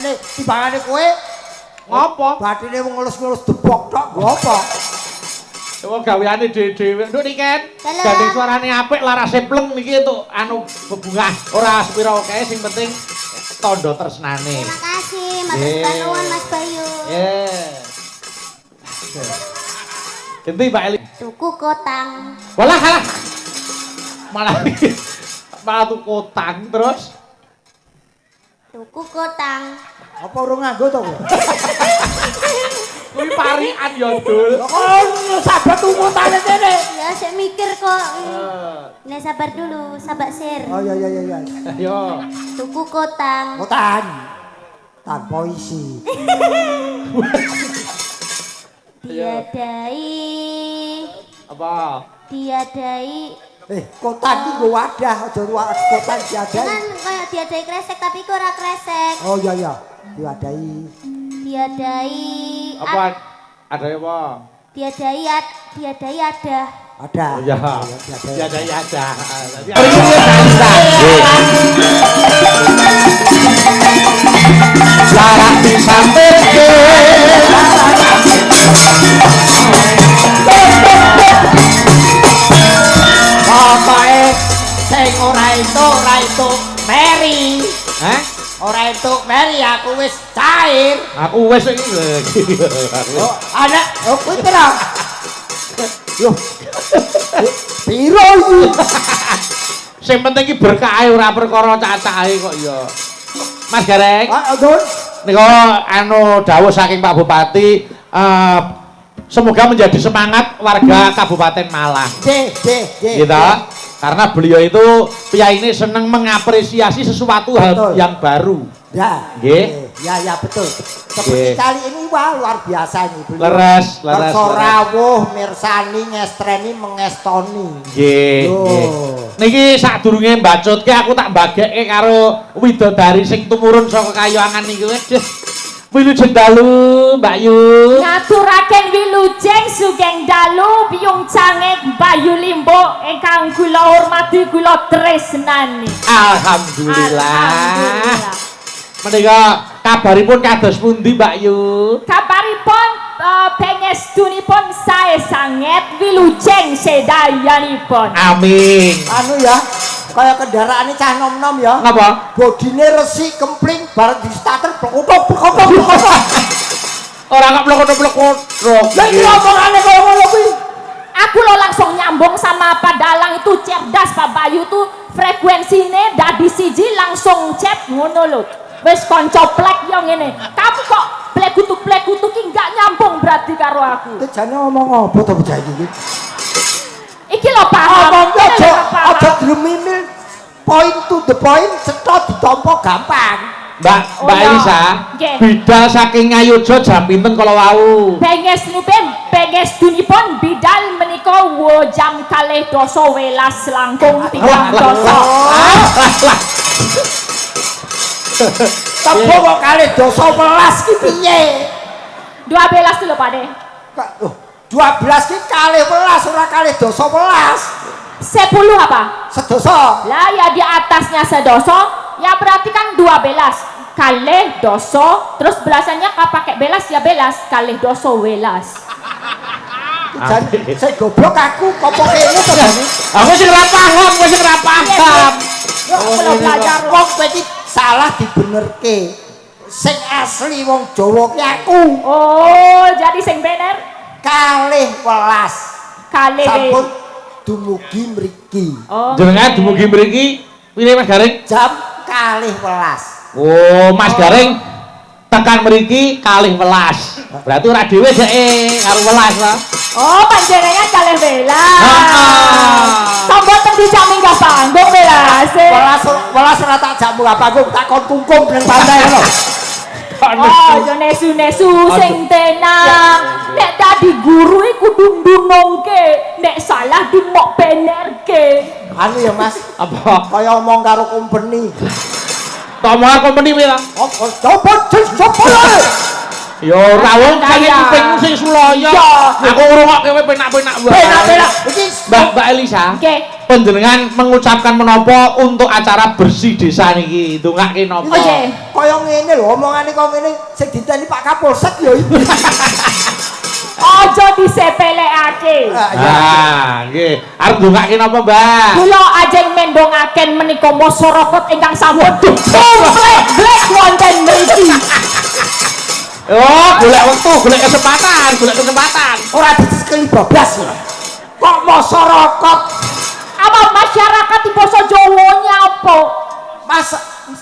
Timbangane kowe ngopo? Bathine wong ngelus-ngelus debok tok nggo apa? Wong gaweane dhewe-dhewe. Nduk Niken. Gandeng suarane apik larase pleng niki entuk anu bebungah. Ora sepira kae sing penting tondo tresnane. Terima kasih, matur nuwun Mas Bayu. Ganti Mbak Eli. Tuku kotang. Walah halah. Malah tuku kotang terus. Tuku kotang. Apa urung nganggo to kowe? Kuwi parikan ya, Dul. Oh, sabar tuku tane kene. Ya, saya mikir kok. Nah, sabar dulu, sabar share. Oh iya. Ayo. Tuku kotang. Kotan. Tanpa isi. Diadai. Apa? Diadai. Kotan iki nggo wadah, aja kotan diadai. Jangan kayak diadai kresek tapi kok ora kresek. Oh iya. Diadai. Diadai. Apa? Ada apa? Diadai ada. Ada. Oh iya. Diadai ada. Larak disampirke. Pokoke sing ora entuk Mary. Hah? Ora entuk Mary aku wis cair. Aku wis iki. Oh, anak, kuwi pira? Loh. Piro iki? Sing penting iki berkahe ora perkara cacahe kok ya. Mas Gareng. Dun. Nika anu dawuh saking Pak Bupati semoga menjadi semangat warga Kabupaten Malang. Gitu. Karena beliau itu piyai ini senang mengapresiasi sesuatu hal yang baru. Ya. Nggih. Ya betul. Seperti kali ini wah luar biasa ini beliau. Leres. Rawuh mirsani ngestreni mengestoni. Nggih. Niki sadurunge mbacutke aku tak mbagekke karo widodari sing tumurun saka Kayuangan niku. Wilujeng dalu Mbak Yu. Ngaturaken wilujeng sugeng dalu Biyung Cangek Bayu Limbo ingkang kula hormati kula tresnani. Alhamdulillah. Menika kabaripun kados pundi Mbak Yu? Kabaripun pengestunipun sae sanget wilujeng sedayanipun. Amin. Anu ya, kaya kendaraane cah nom-nom ya. Napa? Bodine resik kempling bar di starter blok-blok. Ora kok blok-blok. Lah iki omongane kaya ngono kuwi. Aku lo langsung nyambung sama Pak Dalang itu cerdas Pak Bayu tuh frekuensinya dadi siji langsung chat ngono lho. Wis kanca plek yo ngene. Kamu kok plek-kutu ki enggak nyambung berarti karo aku. Itu jane ngomong apa to bocah iki? Iki lho paham. Aja dremimil point to the point cetot ditampa gampang. Mbak Elisa, bidal saking Ngayuja jam pinten kala wau? Penges dunipun bidal menika jam 12 welas langkung 3 doso. Tebo kok 12 welas ki piye? 12 lho Pak De. 12 ki 12 ora 12 welas. 10 apa? Sedoso. Lah ya di atasnya sedoso, ya berarti kan 12 kalih doso, terus belasannya kalau pakai belas ya belas, kalih doso welas. Saya goblok aku, kopo kene to jane. Aku sing ora paham, kowe sing ora paham. Kalau belajar wong kowe iki salah dibenerke. Sing asli wong Jawa ki aku. Oh, jadi sing bener Kalih welas. kalih Sampun dumugi mriki. Oh, Jenengan dumugi mriki pilih Mas Gareng? Jam kalih welas. Oh, Mas Gareng tekan mriki kalih welas. Berarti ora dhewe dheke karo welas lah. oh panjenengan kalih belas. Tombol teng dijami enggak panggung belas. Welas ora tak jamu apa panggung, tak kon kungkum ning pantai lho. Oh, yo nesu-nesu sing tenang. Nek tadi guru iku ndunungke, nek salah dimok benerke. Anu ya Mas, Apa? kaya omong karo company. Tomongan kompeni pira? Apa coba Ya ora wong kaya kupingmu sing sulaya. Aku ngrungokke kowe penak-penak wae. Penak-penak iki Mbak Elisa. Nggih, panjenengan mengucapkan menapa untuk acara bersih desa niki? Ndongake napa? Kaya ngene lho, omongane kok ngene sing diteni Pak Kapolsek ya iki. Aja disepelekake. Nggih. Arep ndongake napa, Mbak? Kula ajeng mendongaken menika masyarakat ingkang sampun komplek wonten mriki. Oh, golek wektu, golek kesempatan. Ora disekeli bablas lho. Kok masyarakat Apa masyarakat di basa Jawanya apa?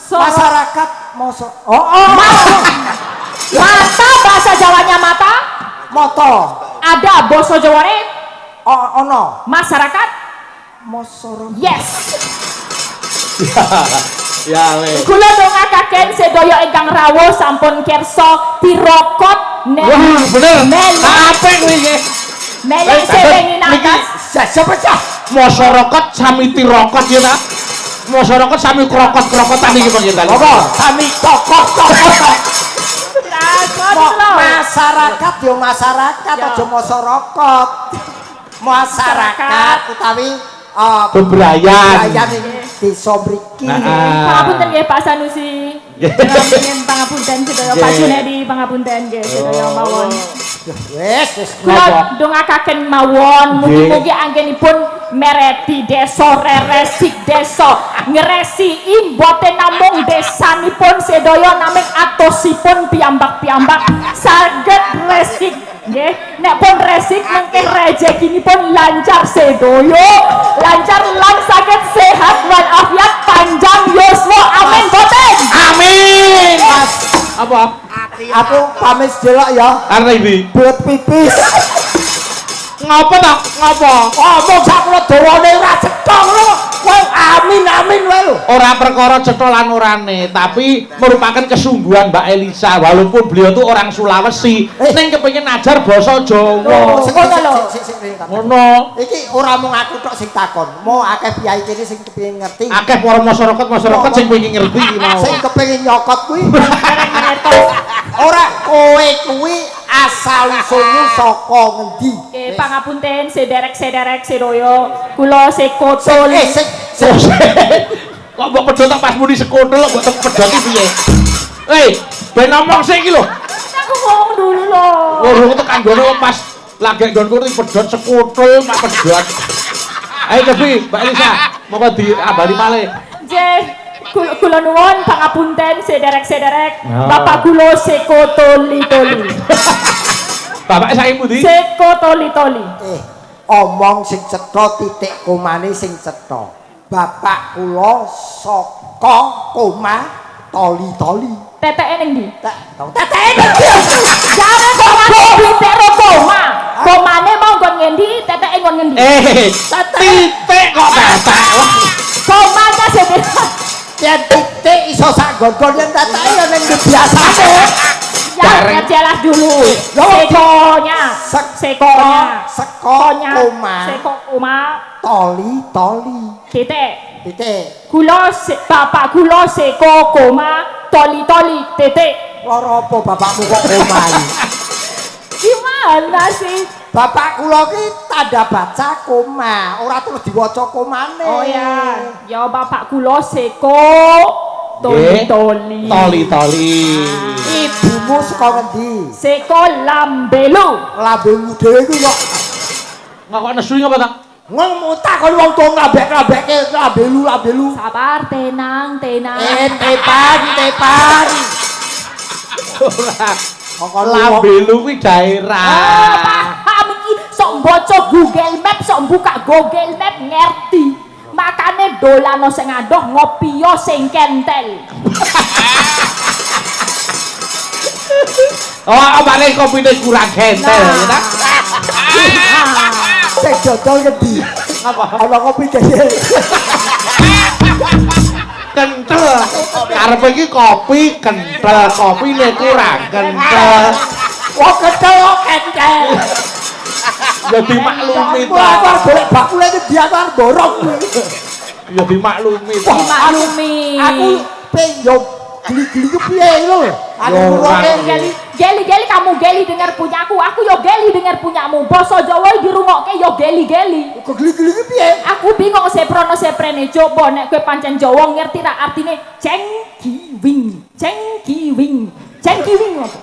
masyarakat Mata bahasa Jawanya mata? moto Ada basa Jawane? ono Masyarakat? masyarakat. Yes. Ya weh. Kula dongakaken sedaya ingkang rawuh sampun kersa dirokot Wah, bener. Mel. Apik kuwi nggih. Meleng sewengi nakas. Siapa cah? Masyarakat sami tirokot ya ta. Masyarakat sami krokot-krokotan iki panjenengan. Apa? Sami kokok-kokok. Takon Masyarakat yo masyarakat aja masyarakat. Masyarakat utawi bebrayan. desa mriki. Pangapunten nggih Pak Sanusi. Nggih pangapunten sedaya Pak Junedi pangapunten nggih sedaya mawon. Wes Kula ndongakaken mawon mugi-mugi anggenipun mereti desa reresik desa ngresi mboten namung desanipun sedaya namung atosipun piyambak-piyambak saged resik nggih nek pun resik mengke rezekinipun lancar sedaya lancar lan saged sehat walafiat panjang yuswa amin boten Amin. Mas, Apa? aku pamit delok ya. Arep iki. Buat pipis. Ngapa ta? Ngapa? Ngomong sakula dawane ora cetha lho. Kowe amin wae lho. Ora perkara cetha lan orane, tapi merupakan kesungguhan Mbak Elisa walaupun beliau tuh orang Sulawesi, ning kepengin ngajar basa Jawa. Ngono. Iki ora mung aku tok sing takon, mau akeh piyai kene sing kepengin ngerti. Akeh para masyarakat sing pengen ngerti iki mau. Sing kepengin nyokot kuwi. Ora kowe kuwi asal usulmu saka ngendi? Nggih pangapunten sederek-sederek sedaya kula sekotul Kok mbok pedhot pas muni sekondol kok mbok pedhot iki piye? Ben ngomong sik iki lho. aku ngomong dulu loh. Loro tekan ngono pas lagi nggonku iki pedhot sekondol mak pedhot. Ayo Devi, Mbak Elisa, monggo diambali malih. Nggih, kula nuwun pangapunten sederek-sederek. Bapak kula sekotoli-toli. Bapak saking pundi? Sekotoli-toli. Omong sing cetha titik komane sing cetha. Bapak kula saka koma toli-toli. Teteke ning ndi? Teteke ning ndi? Jare komane titik ro koma. Komane mau nggon ngendi? Teteke nggon ngendi? Titik kok tetek. Komane sing yen titik iso sak gon-gon yen teteke ya ning biasane. Ya jelas dulu. Sekonya. Sekonya. Koma. Toli-toli. Titik. Kula bapak kula seko koma toli-toli titik. Lara apa bapakmu kok koma iki? Gimana sih? Bapak kula ki tanda baca koma, ora terus diwaca komane. Oh ya, ya bapak kula seko toli-toli. Toli-toli. Ibumu saka ngendi? Seko Lambelu. Lambemu dhewe kuwi kok Kok nesu ngapa ta? ngomong takon wong tuwa nglambek-lambeke lambelu. Sabar, tenang. Tepan. Ora. Lambelu kuwi daerah. Paham iki sok mbaca Google Map, sok buka Google Map ngerti. Makane dolano sing adoh ngopi yo sing kentel. Oh, apane kopine kurang kentel ya ta? Sing dodol ngendi? Apa? Ana kopi dhewe. Kentel. Karepe iki kopi kentel, kopine kurang kentel. Wong kentel kok kentel. Ya dimaklumi to. Wah, golek bakule iki diantar borong kuwi. Ya dimaklumi to. Dimaklumi. Aku pengen geli-geli ku piye lho. Geli kamu geli dengar punyaku, aku yo geli dengar punyamu. Basa Jawa dirungokke yo geli-geli. Kok geli-geli piye? Aku bingung seprono seprene. Coba nek kowe pancen Jawa ngerti ra artine cengkiwing. Cengkiwing. Cengkiwing apa?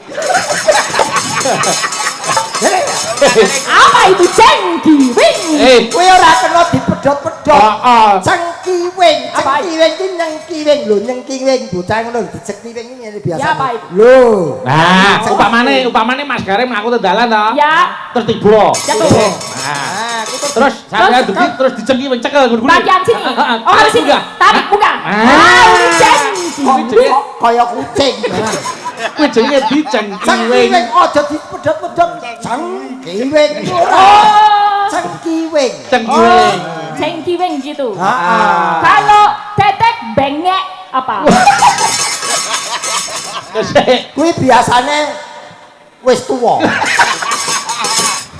Apa itu cengkiwing? Kowe ora kena dipedhot-pedhot. Cengkiwing, Apa? cengkiwing ki nyengkiwing lho, nyengkiwing bocah ngono dicekkiwing iki ngene biasa. Ya, apa itu? Lho. Nah, upamane Mas Garem aku tedalan to. Ya. Terus tiba. Jatuh. Nah, aku Terus saya dugi terus dicengkiwing cekel guru. Bagian sini. Oh, di sini. Tarik buka. Ini cengkiwing. kaya kucing. Kuwi jenenge dicengkiwing. Cengkiwing aja dipedhot-pedhot. Cengkiwing. Oh, Cengkiwing. Cengkiwing. cengkiwing gitu. Heeh. Kalau tetek bengek apa? Kuwi biasane wis tuwa.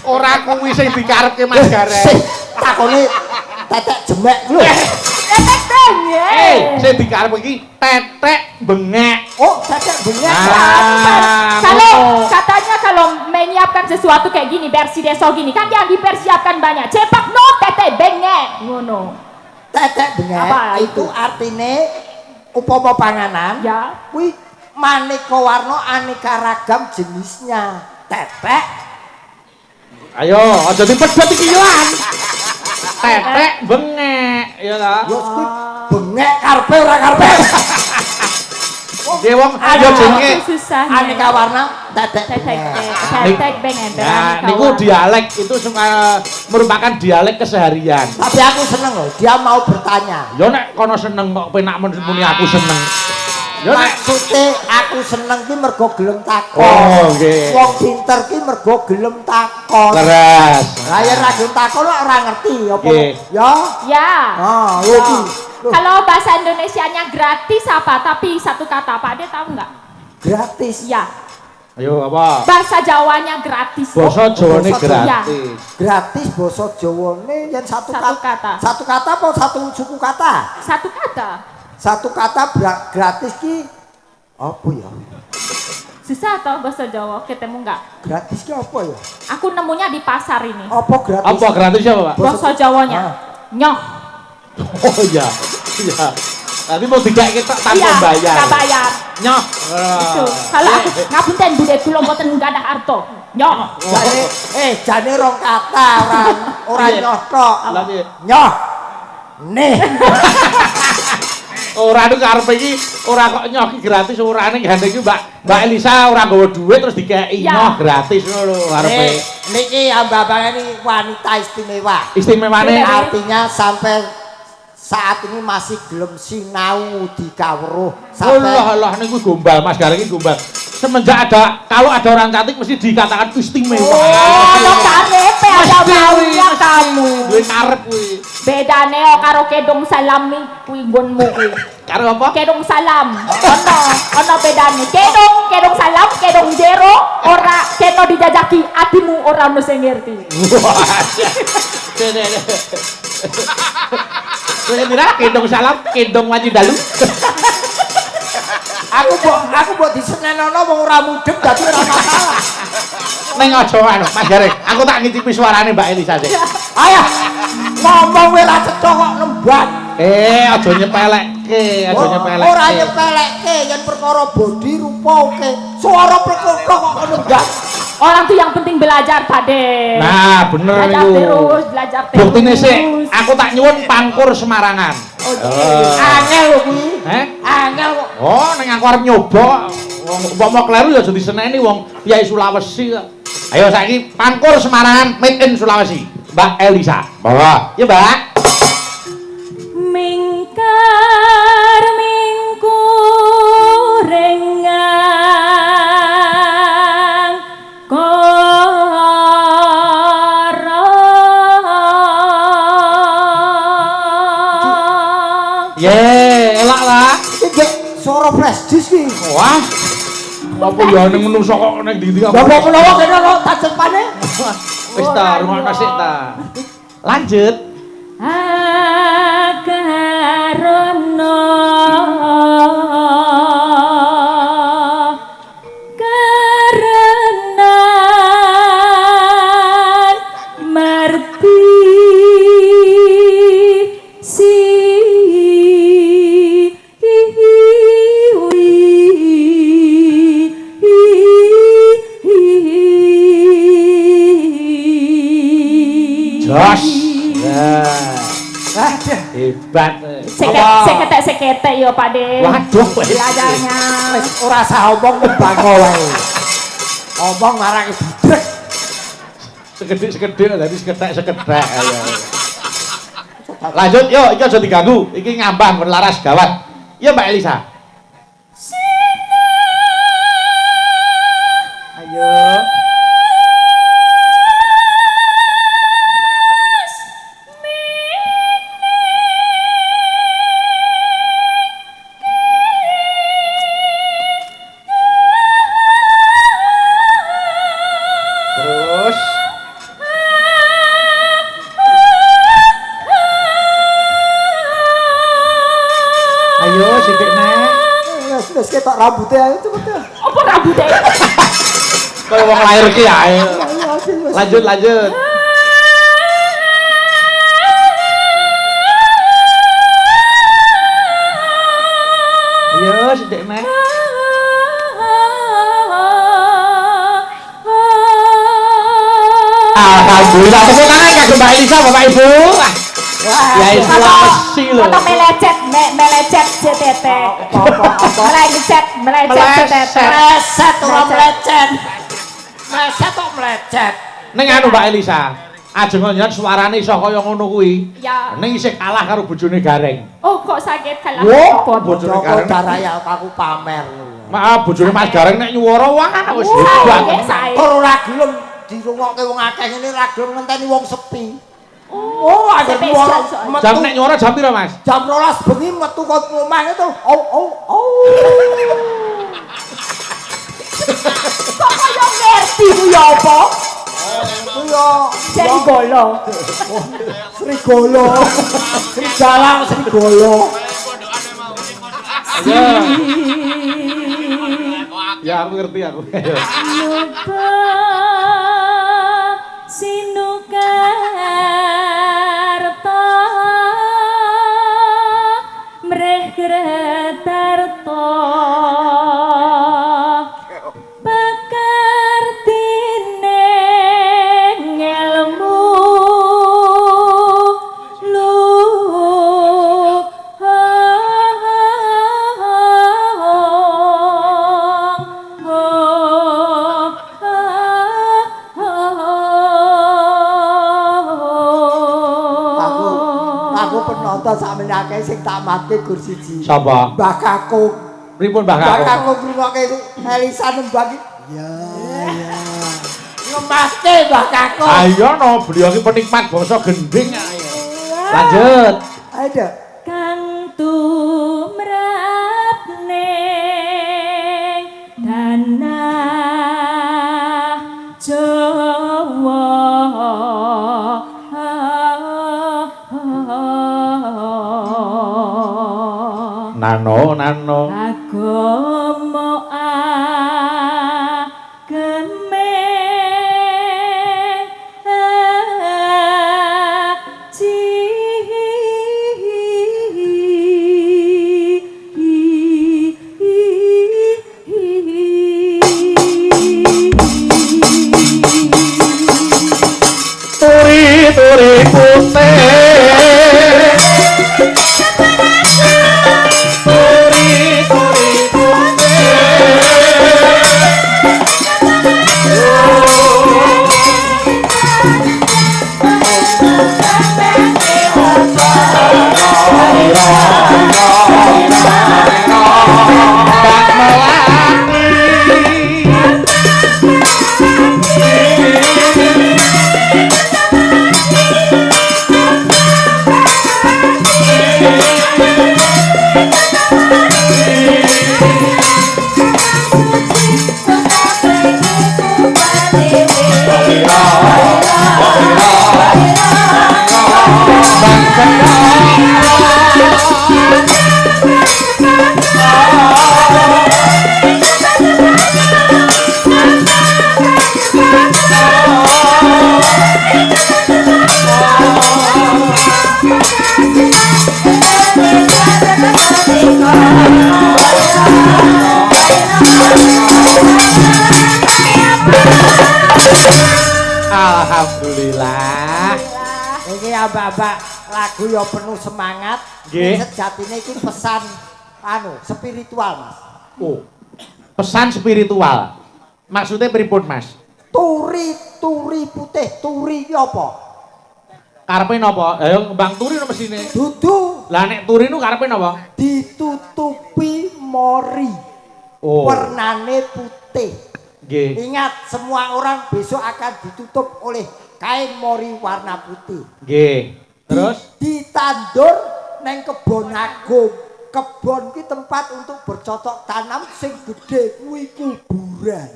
Ora kuwi sing dikarepke Mas Garem. Sing takone tetek jemek lho. Tetek bengek. Sing dikarepke iki tetek bengek. Oh, tetek bengek. Kalau katanya kalau menyiapkan sesuatu kayak gini versi deso gini kan yang dipersiapkan banyak. Cepak no tetek bengek. Ngono. Tetek bengek Apa itu artine upama panganan. Ya. Kuwi maneka warna aneka ragam jenisnya. Tetek. Ayo, aja dipedhot iki yoan. Tetek bengek, ya ta? Yo kuwi bengek karepe ora karepe. Nggih wong yo jenenge Susah. Aneka warna tetek Tetek bengek. tetek bengek. Nah, niku dialek itu merupakan dialek keseharian. Tapi aku seneng loh, dia mau bertanya. Yo nek kono seneng kok penak muni aku seneng. Yo nek Maksudnya aku seneng ki mergo gelem takon. Oh, nggih. Wong pinter ki mergo gelem takon. leres. Lah yen ra gelem takon kok ora ngerti apa. Nggih. Ya. Ya. Ah, lho ki. Kalau bahasa Indonesianya gratis apa? Tapi satu kata, Pak Ade tahu nggak? Gratis. Ya. Ayo apa? Bahasa Jawanya gratis. Basa Jawane basa gratis. Gratis basa Jawane yen satu Satu kata. Satu kata apa satu suku kata? Satu kata. Satu kata gratis ki apa ya? Susah toh bahasa Jawa, ketemu nggak? Gratis ki apa ya? Aku nemunya di pasar ini. Apa gratis? Apa gratis apa, Pak? Bahasa Jawanya. Nyoh. Oh iya. Iya. Nanti mau tidak kita tanpa Iya, bayar. nggak bayar. Nyoh. Itu. Kalau aku ngapunten budhe kula mboten gadah arto. Nyoh. Jane rong kata ora Iya. nyoh tok. Lah piye? Nyoh. Nih. Ora anu karepe iki ora kok nyoh iki gratis ora ning gandeng iki Mbak Elisa ora nggawa duit terus dikeki Ya. nyoh gratis ngono lho karepe. Niki ambabane ini wanita istimewa. Istimewane Artinya sampai saat ini masih gelem sinau di kawruh Allah niku gombal Mas Gareng iki gombal. Semenjak kalau ada orang cantik mesti dikatakan istimewa. Oh, karepe ada maunya kamu. Duwe karep kuwi. Bedane karo kedong salami kuwi nggonmu kuwi. Karo apa? Kedong salam. Ono bedane. Kedong salam, kedong jero ora kena dijajaki atimu ora ono sing ngerti. Kira kendong salam, kendong maju dalu. Aku mbok disenenono wong ora mudeng dadi ora masalah. Ning aja anu, Mas Gareng. Aku tak ngicipi suarane Mbak Elisa sik. Ayo. Ngomong kowe ra cetha kok nembat. Aja nyepelekke, aja nyepelekke. Ora nyepelekke yen perkara bodi rupa oke. Suara perkara kok nembat. Orang tuh yang penting belajar, Pak De. Nah, bener Belajar niku. terus, belajar terus. Buktine sik, aku tak nyuwun pangkur Semarangan. Angel lho kuwi. Angel kok. Oh, ning aku arep nyoba. Wong umpama kleru ya aja diseneni wong Yai Sulawesi. Ayo saiki pangkur Semarangan made in Sulawesi. Mbak Elisa. Bawa. Ya, Mbak. Mingkar mingkurengang korong. Elak lah. Iki suara flash disk iki. Wah. Apa ya ning menungso kok ning ndi apa? Bapak menawa kene kok tajempane. Wis ta, rungokno sik ta. Lanjut. Akarono Jos. Hebat. Seketek yo Pakde. Waduh, belajarnya. Wis ora usah omong bango wae. Omong marang budek. Sekedhik dadi seketek. Ayo. Lanjut yuk, iki aja diganggu. Iki ngambang laras gawat. Iya Mbak Elisa. Ayo. Terus ayo sithik nek. Wis ketok rambutnya ayo cepet ya. Apa rambutnya? Kaya wong lahir ki ae. Lanjut. Ayo sithik nek. Alhamdulillah, tepuk tangan kagem Mbak Elisa, Bapak Ibu. Ya Islasi lho. Foto melecet CTT. Melecet CTT. Meleset ora melecet. Meleset kok melecet. Ning anu Mbak Elisa, ajeng njenengan suarane iso kaya ngono kuwi. Ya. Ning isih kalah karo bojone Gareng. Oh, kok sakit kalah. Wo, bojone Joko Gareng. daraya aku pamer. Maaf bojone Mas Gareng nek nyuwara wah wis Wah, hebat. sae. Tur ora gelem dirungokke wong akeh ngene ora gelem ngenteni wong sepi. Oh, ada spesial wong soalnya. Jam nek nyuwara jam pira, Mas? jam 12 bengi metu kok omah itu. Oh. Kok kaya ngerti ku ya apa? Kuyo Serigala. Serigala. Serigala. Ya aku ngerti aku. Lupa sinukarta mreh gretarta pakartine ngelmu Aku penonton sakmene akeh sing tak matke gur siji. Sapa? Mbah Kakung. Pripun Mbah Mbah Kakung? Kakung ngrungokke Elisa nembang iki. Ya. Ngemaske Mbah Kakung. Ayo no, beliau iki penikmat basa gending. Lanjut. Ayo Dek. Kang tumrap ning tanah Jawa Nano. agama ageme Turi putih. Alhamdulillah. ya Mbak, lagu ya penuh semangat. Nggih. Sejatine iki pesan spiritual, Mas. Oh. Pesan spiritual. Maksudnya pripun, Mas? Turi putih, turi iki apa? Karepe napa? Ayo ngembang turi no mesine. Dudu Lah nek turi nu karepe napa? ditutupi mori. Oh. Warnane putih. Nggih. Ingat, semua orang besok akan ditutup oleh kain mori warna putih. Nggih. Terus Ditandur neng kebon agung. Kebon ki tempat untuk bercocok tanam sing gede kuwi kuburan.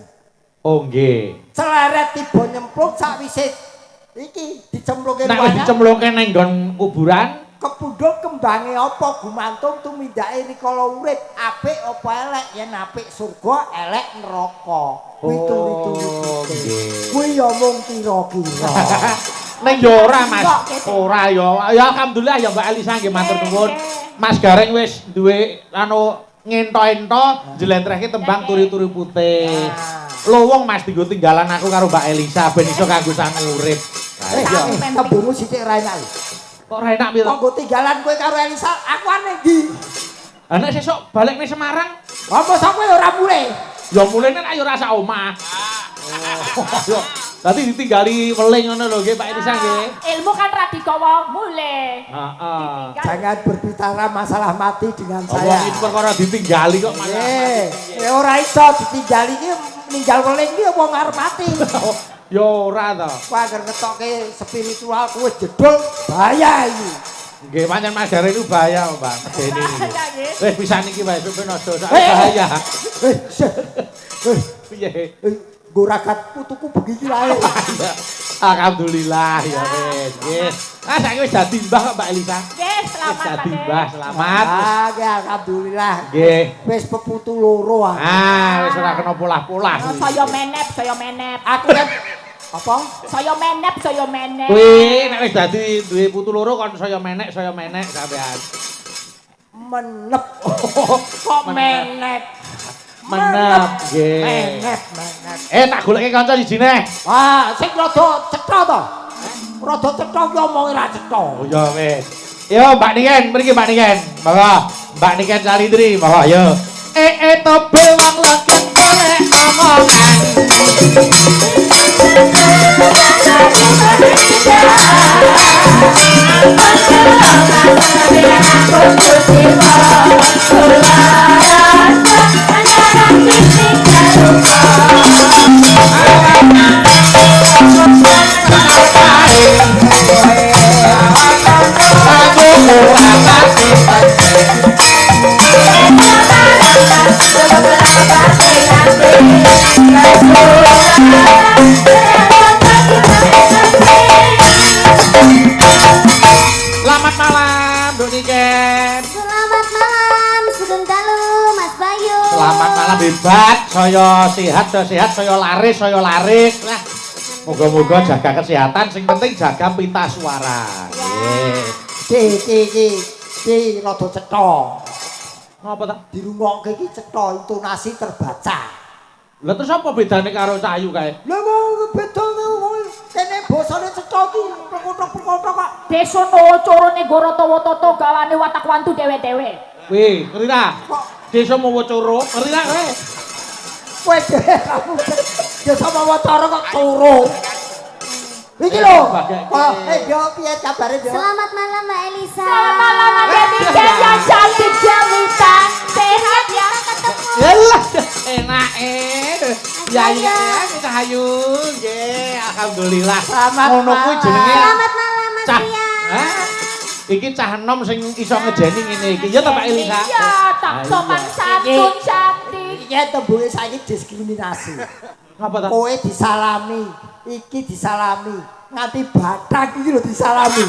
oh nggih. Celeret tiba nyemplung sakwise iki dicemplungke Nek wis ruangan. dicemplungke nang nggon kuburan, Kepundhut kembange apa gumantung tumindake rikala urip, apik apa elek, yen apik surga, elek neraka. Kuwi turi-turi. nggih. Kuwi ya mung kira-kira. Ning yo ora, Mas. Ora yo. Ya alhamdulillah ya Mbak Elisa nggih matur nuwun. Mas Gareng wis duwe ngento-ento njlentrehke tembang turi-turi putih. Lowong Mas dienggo tinggalan aku karo Mbak Elisa ben iso kanggo sang urip. Ya, tembungmu sithik ra enak. Kok ora enak piye to? Kok tinggalan kowe karo Elisa, aku ane ndi? Lah nek sesuk balik ning Semarang, Apa sak kowe ora mulih? ya mulene nek ayo ora sak omah. Yo, dadi ditinggali weling ngono lho nggih Pak Elisa nggih. Ilmu kan ra digawa mulih. Heeh. Jangan berbicara masalah mati dengan Apa saya. iki perkara ditinggali kok malah. Ora iso ditinggali iki ninggal weling iki wong arep mati. Ya ora to. Kowe agar ngetokke spiritual kowe jedul bahaya iki. Nggih pancen Mas Gareng itu bahaya, Mbak. Medeni iki. Bahaya, nggih. Wis pisan iki wae sampeyan aja sak bahaya. Piye? Nggo ragat putuku begini lae. Alhamdulillah ya wis. Nggih. Ah saiki wis dadi mbah kok Mbak Elisa. Nggih, Wis selamat dadi Pak. mbah, selamat. Ah, nggih alhamdulillah. Nggih. Wis peputu loro ah. Ah, wis ora kena polah-polah. Saya menep, saya menep. Aku kan apa? Saya menep, saya menep. Kuwi nek wis dadi duwe putu loro kon saya menek sampean. Menep. Kok Menep. Menep nggih. Menep. Tak goleke kanca sijine. Ah, sing rada cetha to. Rada cetha ki omonge ra cetha. Oh ya wis. Yo Mbak Niken, mriki Mbak Niken. Monggo. Mbak Niken Salindri, monggo yo. Tobe wong leken golek omongan. Selamat malam, Mbak Niken. Selamat malam, Sugeng Dalu, Mas Bayu. Selamat malam hebat, saya sehat, saya laris. Nah, moga-moga jaga kesehatan, sing penting jaga pita suara. Nggih. Ki rada cetha. Ngapa ta? Dirungokke iki cetha, intonasi terbaca. Lah terus apa bedane karo Cahayu kae? Lah kok beda kene basane cetha iki perkotok-perkotok kok. Desa no corone Gorotowototo gawane watak wantu dewe-dewe. Wih, ngerti ta? Desa Mowocoro, ngerti ta kowe? Kowe dhewe kamu desa mawacara kok turu. Iki lho. Yo piye kabare yo? Selamat malam Mbak Elisa. Selamat malam Mbak Niken yang cantik jamitan. Sehat ya. Yalah, enake. Ya Cahayu, nggih, alhamdulillah. Selamat Ngono kuwi malam. jenenge Selamat malam Mas Cah. Rian. Hah? Iki cah enom sing iso ngejeni ngene iki. Ya ta Pak Elisa? Iya, tak sopan santun cantik. Iki tembunge saiki diskriminasi. Ngapa ta? Kowe disalami, iki disalami, nganti bathak iki lho disalami.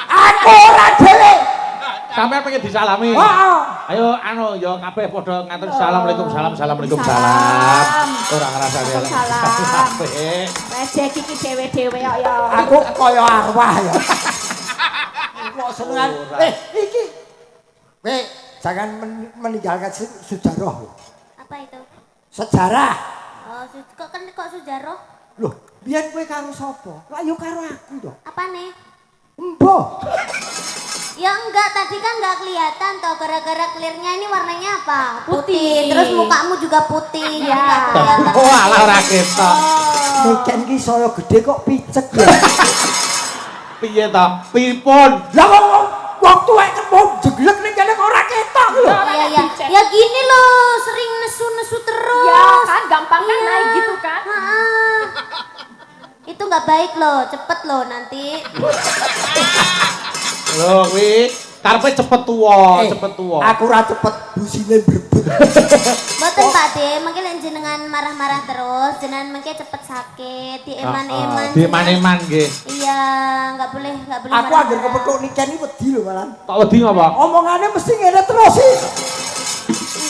Aku ora dhewe. Sampeyan pengen disalami. Heeh. Ayo ya kabeh padha ngatur assalamualaikum salam. Salam. Ora ngrasani elek. Salam. Apik. Rezeki iki dewe-dewe kok ya. Aku kaya arwah ya. Kok senengan. Iki. Kowe jangan meninggalkan sejarah. Apa itu? Sejarah. Oh, kok Sujarah? Loh, biyen kowe karo sapa? Lah yo karo aku to. Apa nih? Mbah. Ya enggak, tadi kan enggak kelihatan toh, gara-gara clearnya ini warnanya apa? Putih. Terus mukamu juga putih. Iya. Enggak kelihatan. Oh, alah ora ketok. Niken ki saya gede kok picek ya. Piye to? Pripun? Lah wong tuwek kembung jeglek ning kene kok ora ketok lho. Iya ya. Ya gini loh, sering nesu-nesu terus. Ya kan gampang kan naik gitu kan. Ah. Itu enggak baik loh, cepet loh nanti. Lho kuwi karepe cepet tuwa, cepet tuwa. Aku ora cepet busine brebet. Mboten Pak De, mungkin lek jenengan marah-marah terus, jenengan mungkin cepet sakit, dieman-eman. Dieman-eman nggih. Iya, enggak boleh Aku marah-marah. anggere kepethuk Niken iki wedi lho malah. Kok wedi ngapa? Omongane mesti ngene terus sih.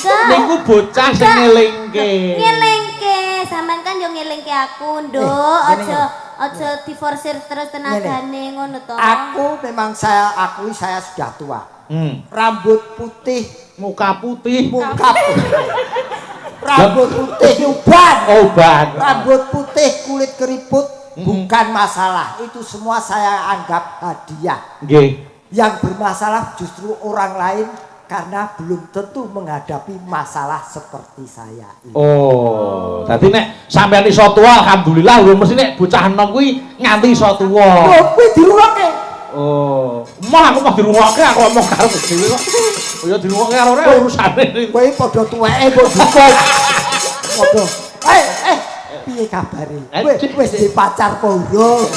Enggak. Niku bocah sing ngelingke. Ngelengke, sampean kan yo ngelengke aku, Nduk. Aja diforsir terus tenagane ngono to. Aku memang saya akui saya sudah tua. Rambut putih, Muka putih. muka putih. Rambut putih uban. Oban. Rambut putih, kulit keriput bukan masalah. Itu semua saya anggap hadiah. Nggih. Yang bermasalah justru orang lain karena belum tentu menghadapi masalah seperti saya ini. Oh, dadi nek sampeyan iso tuwa alhamdulillah lho mesti nek bocah enom kuwi nganti iso tuwa. Lho, kuwi dirungokke. Oh, mah aku mau dirungokke aku ngomong karo dhewe kok. Oh ya dirungokke karo ora urusane. Kowe padha tuweke mbok duka. Padha. Piye kabare? Kowe wis di pacar apa urung?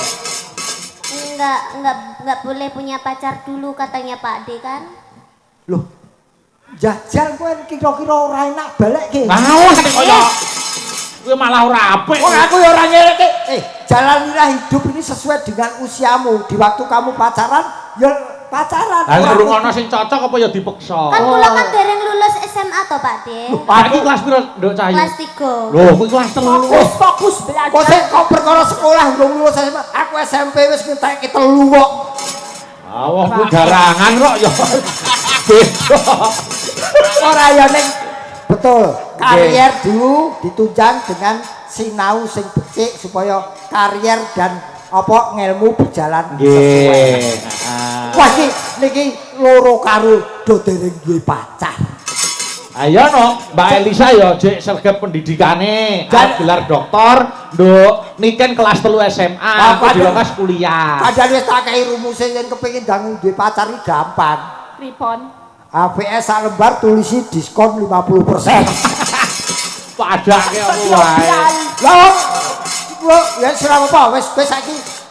Enggak boleh punya pacar dulu katanya Pak De kan. Loh. Jajal kowe kira-kira ora enak balekke. Malah nek koyo kowe malah ora apik. Wong aku ya ora ngeleke. Jalanilah hidup ini sesuai dengan usiamu. Di waktu kamu pacaran, ya pacaran. Lah rungono sing cocok apa ya dipeksa. Kan kula kan dereng lulus SMA to Pak De. Pak iki kelas piro, Nduk Cahyu? Kelas 3. Lho, kuwi kelas 3. Fokus belajar. Kok sik kok perkara sekolah urung lulus SMA. Aku SMP wis ngentekke 3 kok. Wah, kuwi garangan kok ya. Beda. Ora ya ning betul. Karier dulu ditunjang dengan sinau sing becik supaya karier dan apa ngelmu berjalan sesuai. Wah niki loro karo do dereng duwe pacar. Ayo no, Mbak Elisa ya jek sergap pendidikane, gelar doktor, Nduk Niken kelas 3 SMA, aku dilongas kuliah. Padahal wis tak kei rumuse yen kepengin dangu duwe pacar iki gampang. Pripon? APS sak lembar tulisi diskon 50%. Padake apa wae. Lah, ya ora apa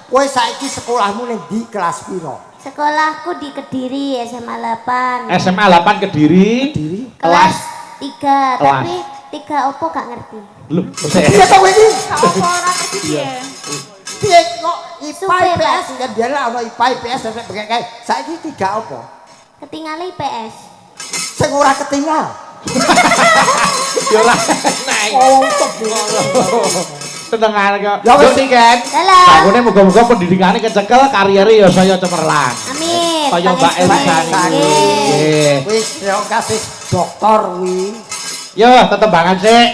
kowe saiki sekolahmu ning di kelas piro? Sekolahku di Kediri SMA 8. SMA 8 Kediri. Kelas 3, tapi 3 opo gak ngerti. Lho, Iya to kowe iki? Apa ora ngerti piye? Piye kok IPA Supe, IPS Pak. kan biar ana IPA IPS sampe kayak saiki 3 apa? Ketinggalan IPS. Sing ora ketinggal. Ya ora enak. Oh, kok Tenangan kok. Ya wis Niken. Dalam. Bagune muga-muga pendidikane kecekel, kariere ya saya cemerlang. Amin. Kaya Mbak Elisa Nggih. nggih. wis yo kasih dokter kuwi. Yo tetembangan sik.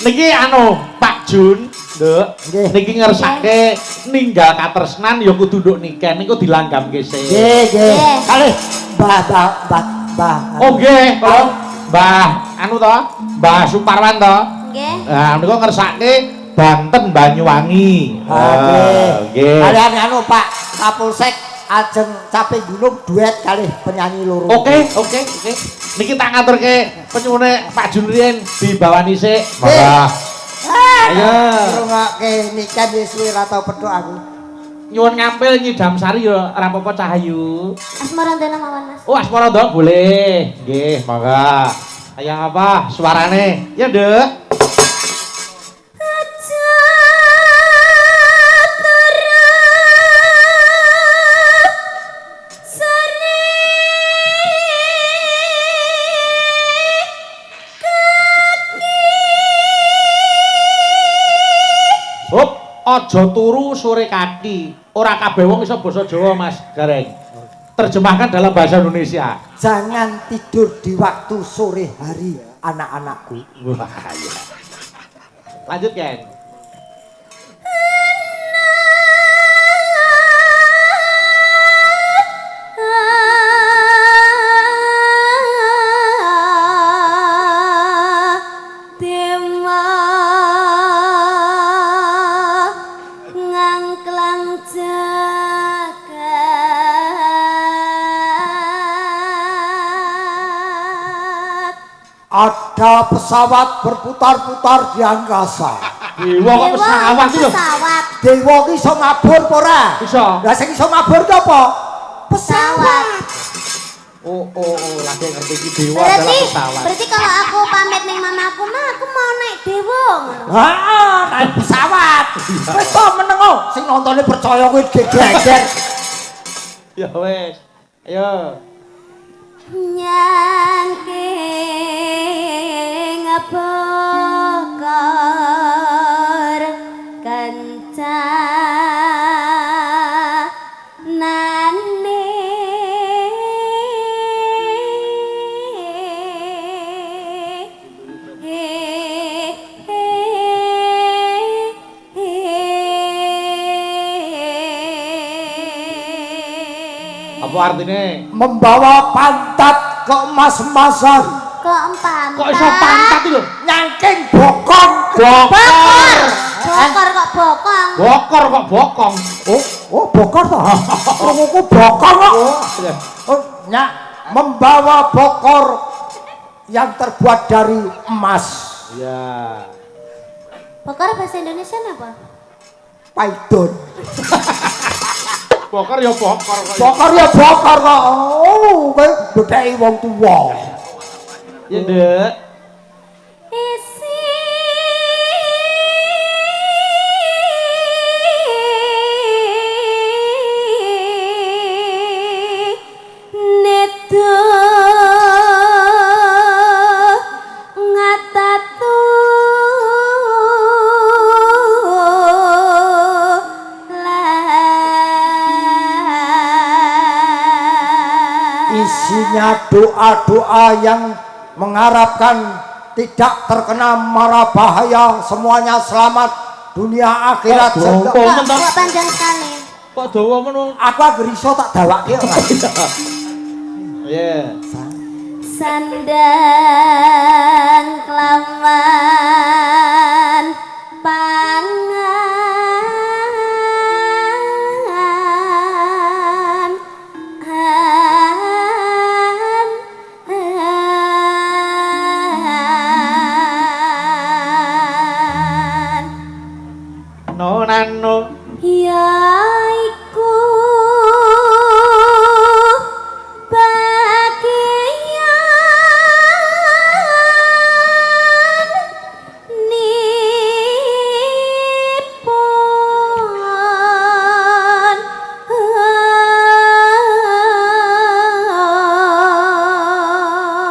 Niki anu Pak Jun, Nduk. Nggih. Niki ngersake ninggal katresnan ya kudu Nduk Niken niku dilanggamke sik. Nggih, nggih. Nggih. Kalih Mbah. Oh nggih, kalau Mbah anu to, Mbah Suparwan to. Nggih. Nah, niku ngersake Banten Banyuwangi. Nggih. Kalian anu Pak Kapolsek ajeng capek gunung duet kalih penyanyi loro. Oke. Niki tak ngaturke penyuwune Pak Jun riyen dibawani sik. Monggo. Ayo. Ngrungokke Niken wis suwe ra tau petuk aku. Nyuwun ngampil nyidam sari ya ora apa-apa Cahayu. Asmarandana mawon Mas. Oh, Asmara ndok boleh. Nggih, monggo. Ayo apa suarane? Ya, Nduk. Aja turu sore kaki. Ora kabeh wong iso basa Jawa, Mas Gareng. Terjemahkan dalam bahasa Indonesia. Jangan tidur di waktu sore hari anak-anakku. Wah, ya. Lanjut, Ken. ada pesawat berputar-putar di angkasa. Dewa kok pesawat itu lho. Pesawat. Dewa ki iso mabur apa ora? Iso. Lah sing iso mabur ki apa? Pesawat. Oh, lagi ngerti iki dewa adalah pesawat. Berarti kalau aku pamit ning mamaku, "Ma, aku mau naik dewa." ngono. Heeh, naik pesawat. Wis to meneng oh, sing nontone percaya kuwi geger. Ya wes. Ayo. Nyangking bokor kancanane Apa artinya? Membawa pantat ke emas-emasan. kok empat. Kok iso pantat itu? Nyangking bokong. Bokor. Bokor kok bokong. Bokor kok bokong. Oh bokor toh. Krunguku bokong kok. Iya. Oh, nyak membawa bokor yang terbuat dari emas. Iya. Bokor bahasa Indonesia apa? Paidon. Bokor ya bokor kok. Bokor ya bokor kok. Oh, kowe bedheki wong tuwa. Ya, Ndek. Isi nedo ngatatu Isinya doa-doa yang mengharapkan tidak terkena mara bahaya, semuanya selamat dunia akhirat. Kok Kok panjang sekali. Kok dawa men. Aku agar iso tak dawake ora. Iya. Sandang kelaman pangan Nonano. yaiku bagian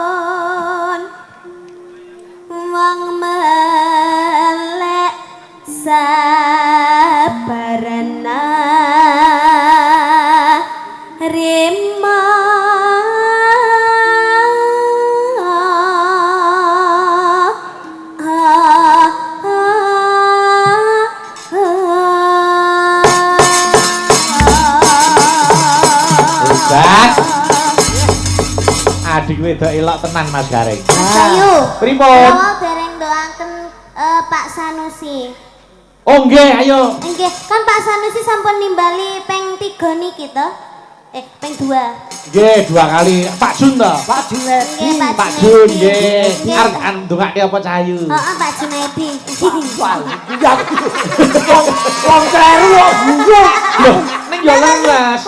nipun wong melek sabarana rima Hebat. Adik wedok elok tenan Mas Gareng. Ayu Pripun? kula dereng doaken Pak Sanusi. Oh nggih, ayo. Nggih, kan Pak Sanusi sampun nimbali peng 3 niki to? Peng 2. Nggih, 2 kali. Pak Jun to? Pak Junedi. Nggih, Pak Jun nggih. Nggih. Arep ndongake apa Cahayu? Heeh, Pak Junedi. Wong kleru kok guyu. Loh, ning yo leres.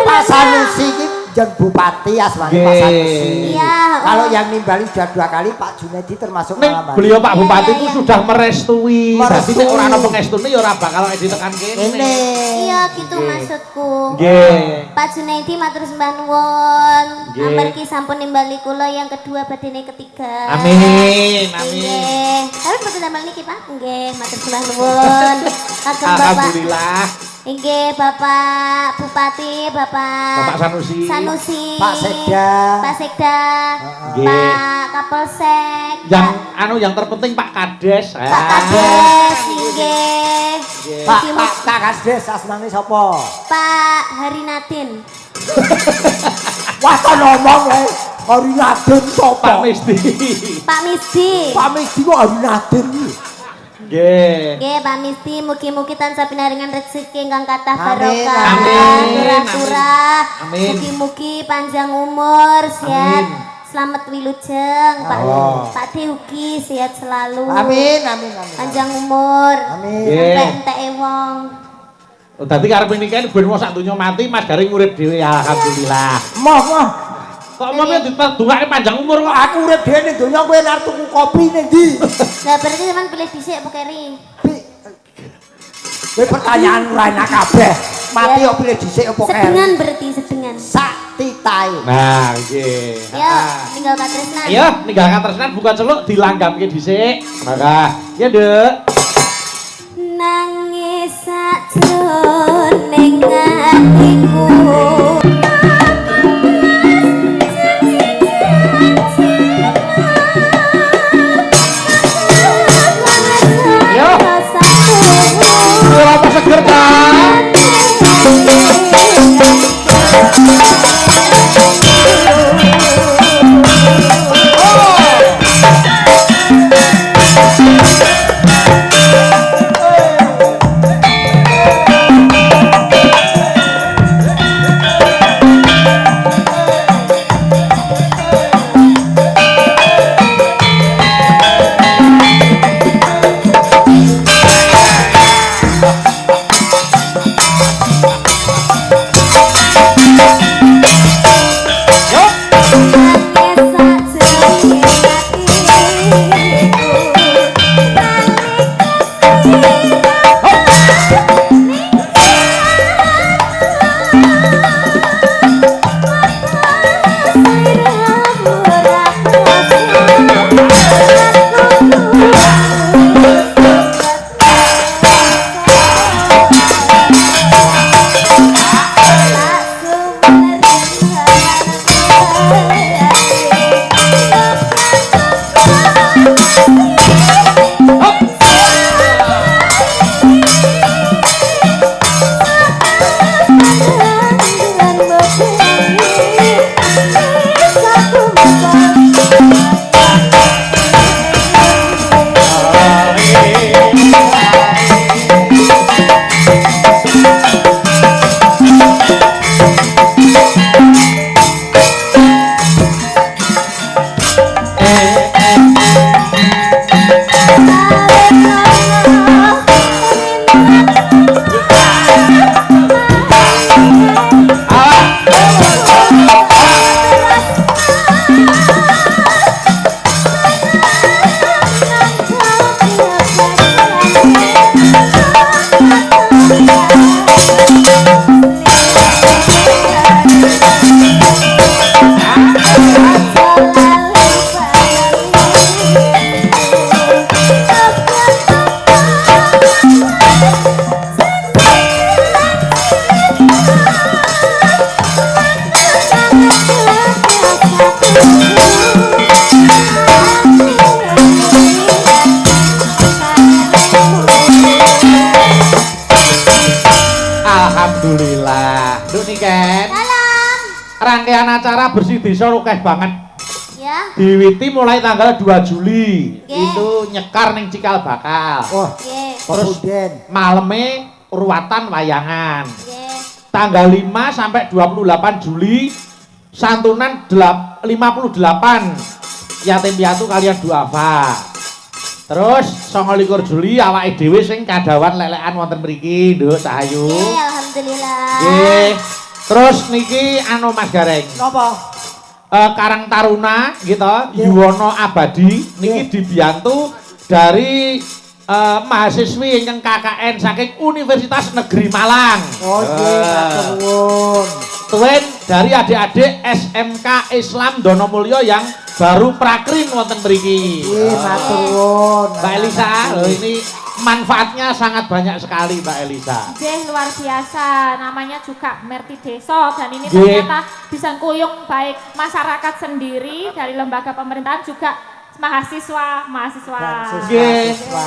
Pak Sanusi iki jen bupati asmane Pak Sanusi. Iya. Kalau yang nimbali sudah 2 kali Pak Junedi termasuk Ning malam. beliau Pak Bupati Iya, itu iya. sudah merestui. Dadi nek ora ana Merestui. pengestune ya ora bakal ditekan kene. Ini. Iya, gitu maksudku. Nggih. Pak Junedi matur sembah nuwun. Nggih. Amargi sampun nimbali kula yang kedua badene ketiga. Amin, amin. Nggih. Tapi mboten damel niki, Pak. Nggih, matur sembah nuwun. Kagem Bapak. Alhamdulillah. Nggih, Bapak Bupati, Bapak Sanusi. Pak Sekda. Pak Sekda. Nggih. Pak Kapolsek. Yang terpenting Pak Kades. Pak Kades, nggih. Pak Kades asmane sapa? Pak Harinatin. Wah, tak ngomong wae. Hari Naden Pak sapa? Misdi. Pak Misdi. Pak Misdi kok hari Naden iki? Nggih. Nggih, Pak Misdi, mugi-mugi tansah pinaringan rezeki ingkang kathah Amin, barokah, amin, turah-turah. amin. Mugi-mugi panjang umur, sehat, selamat wilujeng, Pak Deuki sehat selalu. Amin. Panjang umur. Amin. Sampai enteke wong. Oh, dadi karep niki ben wong sak donya mati Mas Garing urip dhewe alhamdulillah. Moh. Kok mau ditungake panjang umur kok. Aku urip dhewe ning donya kowe arep tuku kopi ning ndi? Lah berarti sampean pilih dhisik apa keri? Kowe pertanyaan ora enak kabeh. Mati kok pilih dhisik apa keri? Sedengan berarti sedengan. Sak titahe. Nah, nggih. Ya, tinggal katresnan. Ayo, ninggalkan tresnan bukan celuk dilanggamke dhisik. Maka, ya, Dek. Nangis sajroning atiku. Yo. Ora apa seger ta? Rangkaian acara bersih desa rukeh banget. Ya. Diwiti mulai tanggal 2 Juli. Itu nyekar ning Cikal Bakal. Wah. Terus maleme ruwatan wayangan. Tanggal 5 sampai 28 Juli santunan 58 yatim piatu kalian duafa. Terus 29 Juli awake dhewe sing kadawan lelekan wonten mriki, Nduk Sahayu. Alhamdulillah. Nggih. Terus niki anu Mas Gareng. Napa? Karang Taruna gitu, Yuwono Abadi niki dibiyantu dari mahasiswi yang KKN saking Universitas Negeri Malang. Oh nggih, matur nuwun. Tuwen dari adik-adik SMK Islam Donomulyo yang baru prakrin wonten mriki. Nggih, matur nuwun. Mbak Elisa, ini manfaatnya sangat banyak sekali Mbak Elisa. Luar biasa, namanya juga Merti Deso dan ini ternyata bisa kuyung baik masyarakat sendiri dari lembaga pemerintahan juga mahasiswa.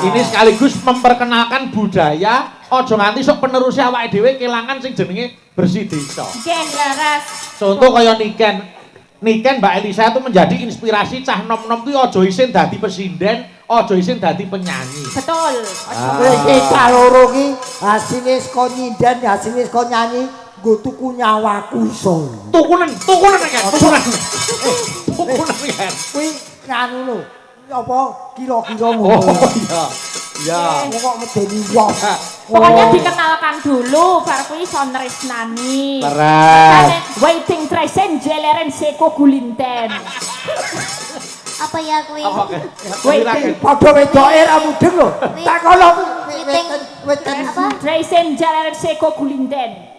Ini sekaligus memperkenalkan budaya. Ojo nganti sok penerusnya awake dhewe kelangan sing jenenge bersih desa. Nggih, leres. Contoh kaya Niken Mbak Elisa itu menjadi inspirasi cah nom-nom kuwi aja isin dadi pesinden, aja isin dadi penyanyi. Betul. Iki kaloro ki hasile saka nyindan, hasile saka nyanyi, nggo tuku nyawaku iso. Tukunen. Niken. Kuwi nganu lho. Apa kira-kira Oh ngono. iya. Iya. Kok medeni wong. Pokoknya dikenalkan dulu, baru kuwi iso nresnani. Keren. Waiting tresen jeleren seko gulinten. Apa ya kuwi? Apa ke? Waiting Padha wedoke ra mudeng lho. Tak kono Waiting apa? tresen jeleren seko gulinten.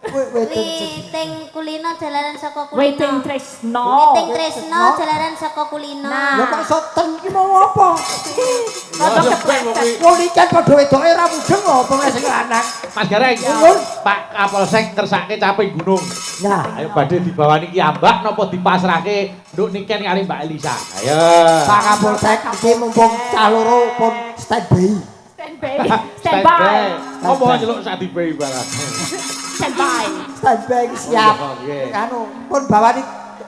Waiting kulino jalanan saka kulino. Waiting tresno. Waiting tresno jalanan saka kulino. Nah. lho kok iso ten iki mau apa? Rada kepleset. Wong iki kan padha wedoke ra mudeng lho apa nek sing lanang. Mas Gareng, Pak Kapolsek ngersake caping gunung. Nah, Ayo badhe dibawani ki ambak napa dipasrahke nduk Niken kali Mbak Elisa. Ayo. Pak Kapolsek iki mumpung cah loro pun standby. Standby. Apa nyeluk sak dibayi barang. Standby. Standby siap. Oke. Anu pun bawani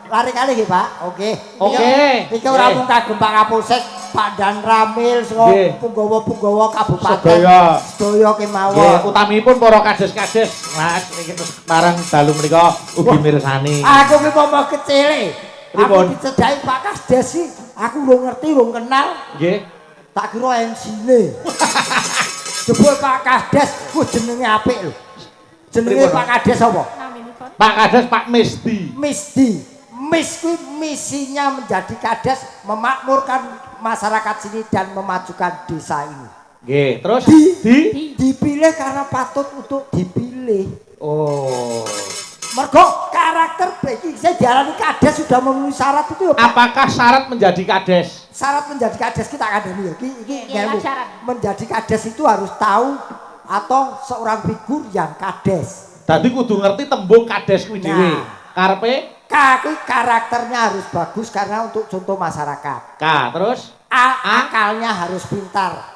lari kali nggih, Pak. Oke. Oke. Iki ora mung kagem Pak Kapolsek, Pak Dan Ramil saka Nggih. punggawa-punggawa kabupaten. Sedaya. Sedaya Nggih, kemawon. utamipun para kades-kades. Mas niki terus marang dalu menika ugi mirsani. Aku ki momong kecil. Pripun? Aku dicedhaki Pak Kasdes sih. Aku ora ngerti, ora kenal. Nggih. Tak kira MC-ne. Jebul Pak Kasdes ku jenenge apik lho. Jenenge Pripun? Pak Kades apa? Naminipun. Pak Kades Pak Misdi. Misdi. Mis kuwi misinya menjadi kades memakmurkan masyarakat sini dan memajukan desa ini. Nggih, terus Dipilih karena patut untuk dipilih. Oh. Mergo karakter iki saya diarani kades sudah memenuhi syarat itu ya, Pak. Apakah syarat menjadi kades? Syarat menjadi kades kita kandani ya. Iki Iya, ngelu. syarat. Menjadi kades itu harus tahu atau seorang figur yang kades. Dadi kudu ngerti tembung kades kuwi dhewe. Nah. Karepe Kuwi karakternya harus bagus karena untuk contoh masyarakat. K, terus Akalnya harus pintar.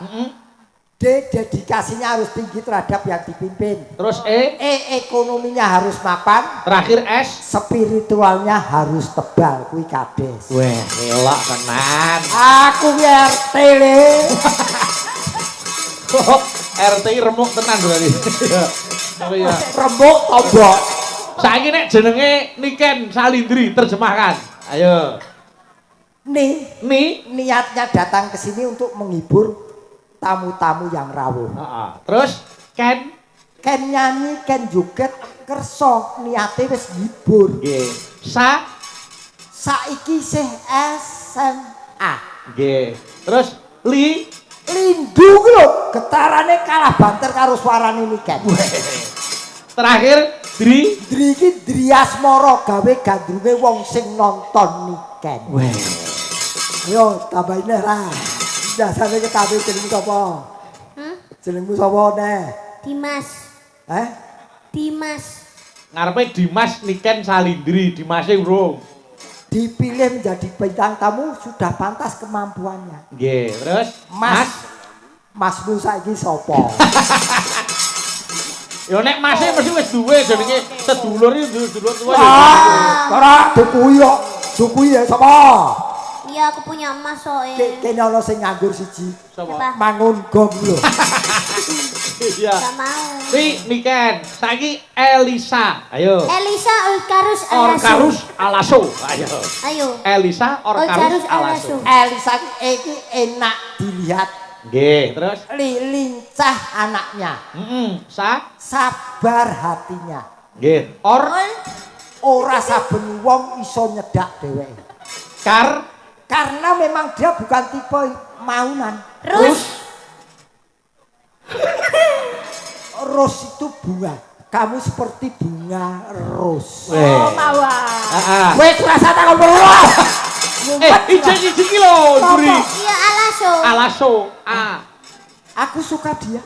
D. Dedikasinya harus tinggi terhadap yang dipimpin. terus E, Ekonominya harus mapan. terakhir S. Spiritualnya harus tebal. Kuwi kades. Weh, elok tenan. Aku RT le. RTI remuk tenan berarti. Tapi ya. Rembuk tombok. Saiki nek jenenge Niken Salindri terjemahkan. Ayo. Niatnya datang ke sini untuk menghibur tamu-tamu yang rawuh. Heeh. Terus Ken Ken nyanyi, Ken joget, kerso niate wis ngibur. Nggih. Saiki isih SMA. Nggih. Terus Lindu ki lho, getarane kalah banter karo suarane Niken. terakhir Dri. Dri iki Driasmara gawe gandrunge wong sing nonton Niken. Weh. Yo tambahin ra. Dasane ketabe jenengmu sapa? Jenengmu sapa ne? Dimas. Dimas. Ngarepe Dimas Niken Salindri, Dimase urung. Dipilih menjadi bintang tamu sudah pantas kemampuannya. Nggih, terus Masmu saiki sapa? Yo nek Mase mesti wis duwe jenenge sedulur iki sedulur tuwa ya. Ora dukuhi kok. Dukuhi ya sapa? Iya aku punya emas soe. Kene ana sing nganggur siji. Siapa? Mangun gong lho. Iya. Gak mau. Niken, saiki Elisa. Ayo. Elisa Orkarus Alaso. Orkarus Alaso. Ayo. Ayo. Elisa Orkarus Alaso. Elisa iki enak dilihat. Nggih, terus Lincah anaknya. Sabar hatinya. Nggih. Ora saben wong iso nyedak dheweke. Karena memang dia bukan tipe maunan. Ros itu bunga. Kamu seperti bunga ros. Oh, mawar. Wes rasa takon perlu. Ijeng iki lho, Duri. Iya Alaso. Alaso. Aku suka dia.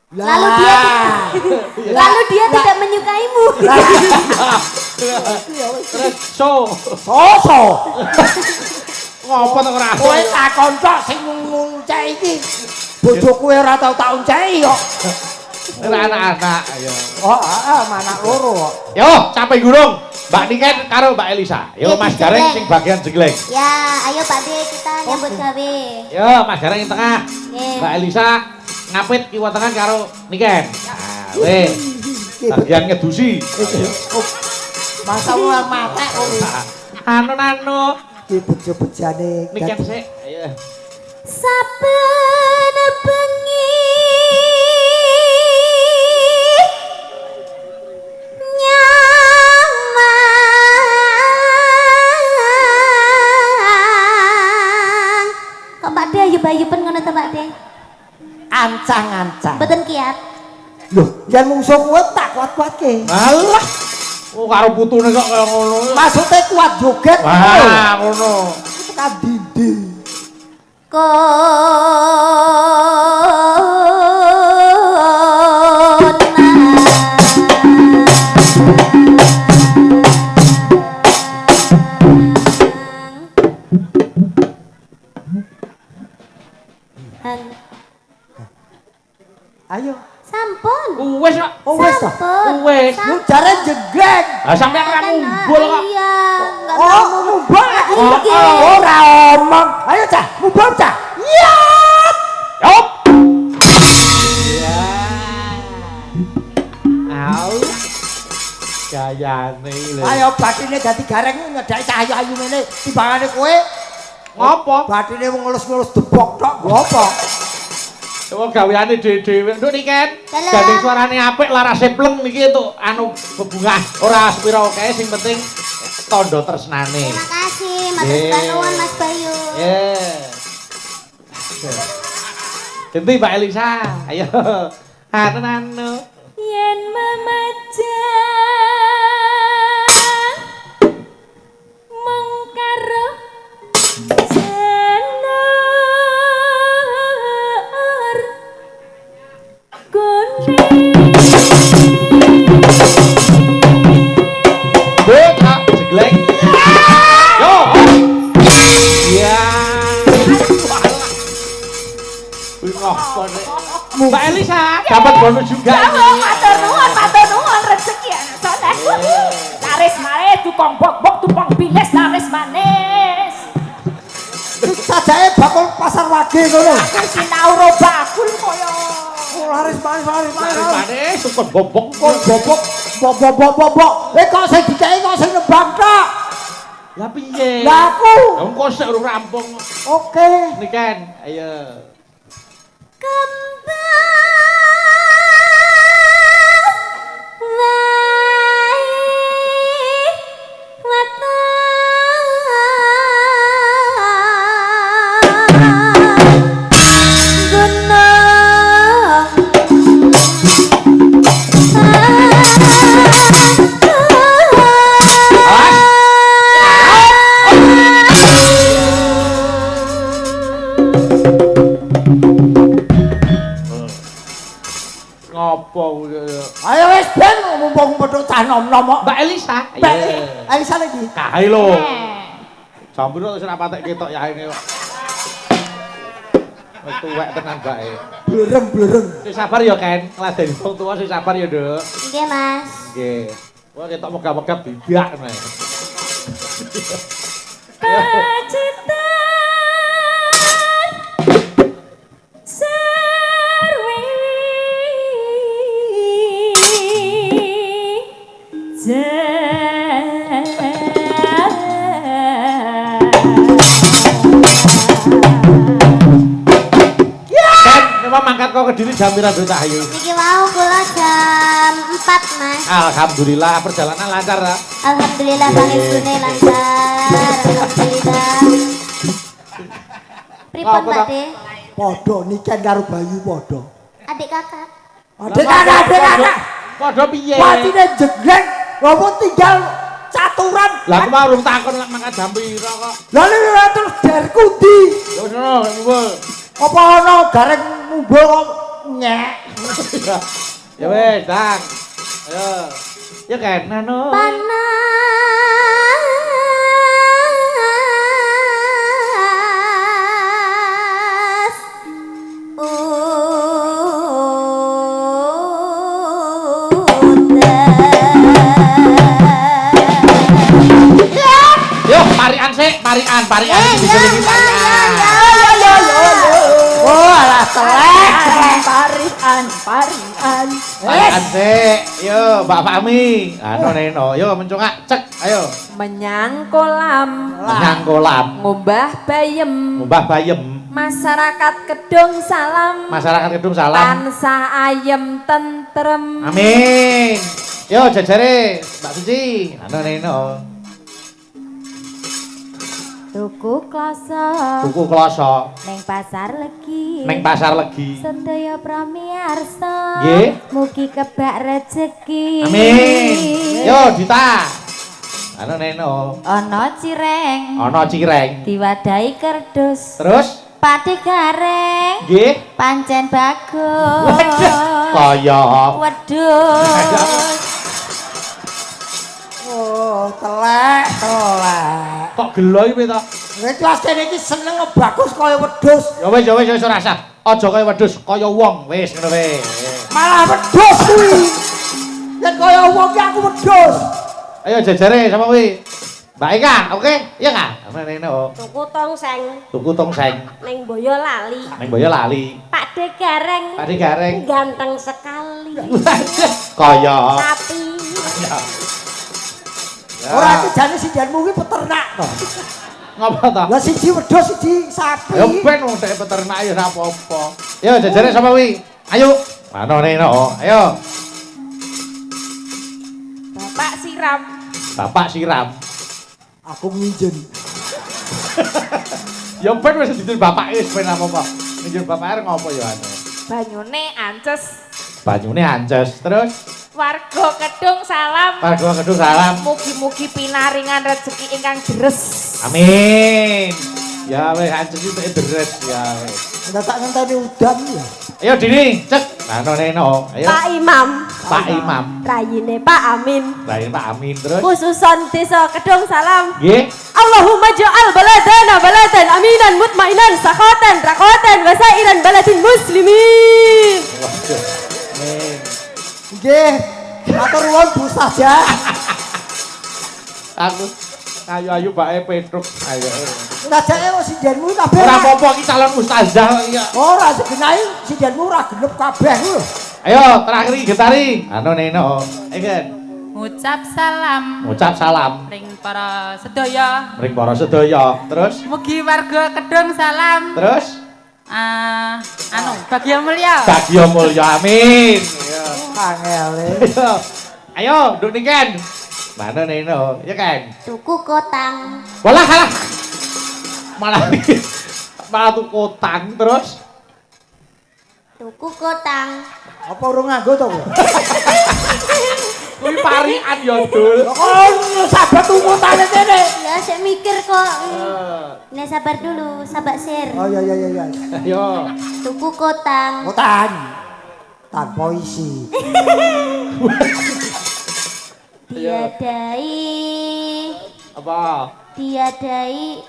Lalu dia tidak menyukaimu. Terus so. Ngopo to ora? Kowe takon tok sing nguncek iki. Bojoku ora tau tak unceki kok. Ora anak-anak, ayo. Anak loro kok. Yo, capek gurung. Mbak Niken karo Mbak Elisa. Yo Mas Gareng sing bagian jegleng. Ya, ayo Pak D kita nyambut gawe. Yo Mas Gareng yang tengah. Mbak Elisa ngapit kiwa tengah karo Niken. Nah, weh. Bagian ngedusi. Masa wong matek kok. Anu. Iki bejo-bejane. Niken sik. Ayo. Saben bengi nyamang. Kok Pak De ayu-ayupen ngono to Pak De? Ancang-ancang. Mboten kiat. Loh, yen mungsuh kuwi tak kuat-kuatke. Alah. Oh karo putune kok kaya ngono. Maksudnya kuat joget. Wah, ngono. Tekan dinding. Ayo. Sampun. Wis kok. Oh wis toh. Wis. Lu jare jegreng. Lah sampean ra ngumpul kok. Iya, enggak Oh, mau ngumpul. Iya. Ora omong. Ayo cah, ngumpul cah. Iya. Yup. Ya. Au. Gayane lho. Ayo batine dadi gareng ngedaki cahaya ayu ngene timbangane kowe. Ngopo? Batine wong ngelus-ngelus debok tok, nggo apa? Oh gaweane dhewe-dhewe. Nduk Niken. Halo. Gandeng suarane apik, larase pleng iki entuk anu bebungah. Ora sepira kae sing penting tandha tresnane. Terima kasih, matur nuwun Mas Bayu. Ganti Mbak Elisa. Ayo. Anu. Yen memaja mengkaro senor kuning Buka jeglek. Yo. Ya. Wih ngopo nek. Mbak Elisa dapat bonus juga ya ini. matur nuwun rezeki anak soleh laris manis tukang bok-bok tukang biles laris manis Sajake bakul pasar wage ngono. aku sinau ro bakul koyo Laris manis. Manis tukang bobok. Kok bobok. Kok sing dikeki kok sing nebang tok. Lah piye? Lah aku. Wong kok sik urung rampung. Oke. Niken, ayo. Ngopo kuwi? Ayo wis ben mumpung petuk cah nom-nom kok. Mbak Elisa. Mbak Elisa lagi. Kae lho. Sampun wis ora patek ketok yaene kok. Wis tuwek tenan mbake. Blereng. Sing sabar ya Ken, ngladeni wong tuwa sing sabar ya, Nduk. Nggih, Mas. Nggih. Wah ketok megap-megap bidak nek. kacitan sarwi Memang mangkat kau Kediri jam pira Nduk Cahyu? Niki wau kula jam 4, Mas. Alhamdulillah perjalanan lancar ya. Alhamdulillah pangestune lancar. Alhamdulillah. Pripun, Pak De? Padha Niken karo Bayu padha. Adik kakak. Adik kakak. Padha piye? Patine jegleng, ngopo tinggal caturan. Lah aku mau urung takon lek mangkat jam pira kok. Lah lha terus derku ndi? Ya wis ngono, ngumpul. Apa ana gareng mumbul kok nyek. Ya wis, Dang. Ayo. Ya kan, anu. Panas. Yo, parian sik, parian iki parian. Oh, alah telek. tarian parian. Sik, yo Mbak Fami. Anu neno, yo mencongak cek, ayo. Menyang kolam. Menyang kolam. Ngumbah bayem. Ngumbah bayem. Masyarakat Kedung Salam. Masyarakat Kedung Salam. Tansah ayem tentrem. Amin. Yo jajare Mbak Suci. Anu neno. Tuku kloso. Tuku kloso. Neng pasar legi. Neng pasar legi. Sedaya pramiarsa. Nggih. Mugi kebak rezeki. Amin. Yo Dita. Anu neno. Ana cireng. Ana cireng. Diwadahi kerdus. Terus Pati gareng. nggih. Pancen bagus. Kaya Wedhus. Oh, telek. kok gelo iki to? Nek asline iki seneng bagus kaya wedhus. Ya wis ora usah. Aja kaya wedhus, kaya wong. Wis ngono wae. Malah wedhus kuwi. Yen kaya wong ki aku wedhus. Ayo jajare sama kuwi. Mbak Eka, oke? Iya enggak? Neno. Tuku tongseng. Tuku tongseng. Ning Boyolali. Ning Boyolali. Pakde gareng. Pakde gareng. Ganteng sekali. Kaya. Tapi Ora kejane sijanmu ki peternak to. Ngapa to? Lah siji wedhus siji sapi. Ya ben wong dhek peternak ya ora apa-apa. Yo jajare sama kuwi. Ayo. Mano Neno, ayo. Bapak siram. Bapak siram. Aku nginjen. Ya ben wis ditul bapak wis ben apa-apa. Nginjen bapak arep ngopo ya ane. Banyune ances. Banyune anjes terus Warga Kedung Salam. warga Kedung Salam. Mugi-mugi pinaringan rezeki ingkang deres. Amin. Ya wis anjes itu deres ya wis. Ndak tak ngenteni udan ya. Ayo Dini, cek. Mano Neno, ayo. Pak Imam. Pak Imam. Rayine Pak Amin. Lain Pak Amin terus. Khususon Desa Kedung Salam. Nggih. Allahumma ja'al baladana baladan aminan mutmainan sakhatan rakhatan wa sairan baladin muslimin. Waduh. Amin. Nggih, matur nuwun Bu saja. Aku ayu-ayu bae Petruk. Ayo. Ngajake kok sijanmu kabeh. Ora apa-apa iki calon ustazah iya. Ora segenahe sijanmu ora genep kabeh lho. Ayo terakhir iki gitari. Anu Neno. Ingen. Ngucap salam Ngucap salam ring para sedaya. ring para sedaya. Terus Mugi warga Kedung Salam. terus Bagya mulya. Bagya mulya amin. Iya. Angele. Ayo. Ayo, Nduk Niken. Mana Neno? Ya kan? Tuku kotang. Walah halah. Malah tuh kotang terus. Tuku kotang. Apa urung nganggo to kowe? Kuwi parian ya, Dul. Oh, sabar tuku tane kene. Ya saya mikir kok. Nih sabar dulu, sabar share. Oh iya. Ayo. Tuku kotang. Kotan. Tanpa isi. Diadai. Apa? Diadai.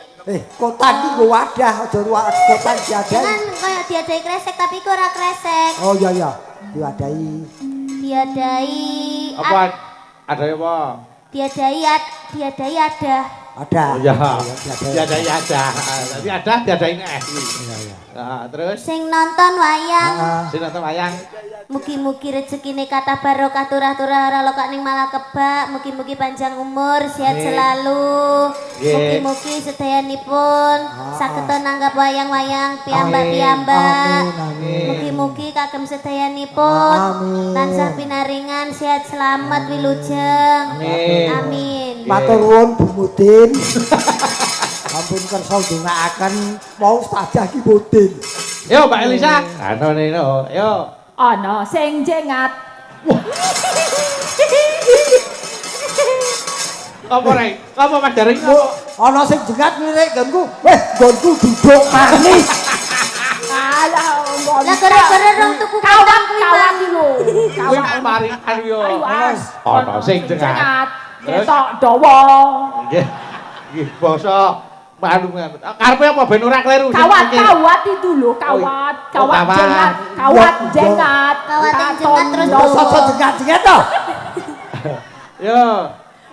Kotan iki nggo wadah aja kotan diadai. Jangan kayak diadai kresek tapi kok ora kresek. Oh iya. Diadai. Diadai. Apa? Ada apa? Diadai ada. Ada. Oh iya. Diadai. Tapi ada, diadain Iya. Nah, terus Sing nonton wayang. sing nonton wayang. Mugi-mugi rezekine kata barokah turah-turah ora lokak ning malah kebak. Mugi-mugi panjang umur, sehat Amin. selalu. Nggih. Mugi-mugi sedayanipun saged nanggap wayang-wayang piyambak-piyambak. Amin. Mugi-mugi kagem sedayanipun Amin. tansah pinaringan sehat selamat wilujeng. Amin. Amin. Matur nuwun Bu Mudin. Ampun kersa ndongaaken mau ustazah ki Mudin. Yo Mbak Elisa. Anu Neno, yo. Ana sing jengat. Apa rek? Apa Mas Daring? Ana sing jengat lirik nggonku. Nggonku duduk manis. Alah, Lah gara-gara rong tuku kawang kuwi kawan Bang. lho. Kuwi parian yo. Ayo as. Ana sing jengat. Terus? Ketok dawa. Nggih. Nggih basa Bandung. Karepe apa ben ora kleru. Kawat itu lho, kawat kawat. jengat, kawat jengat. Kawat yang jengat terus Katon Sosok jengat-jengat to. Yo.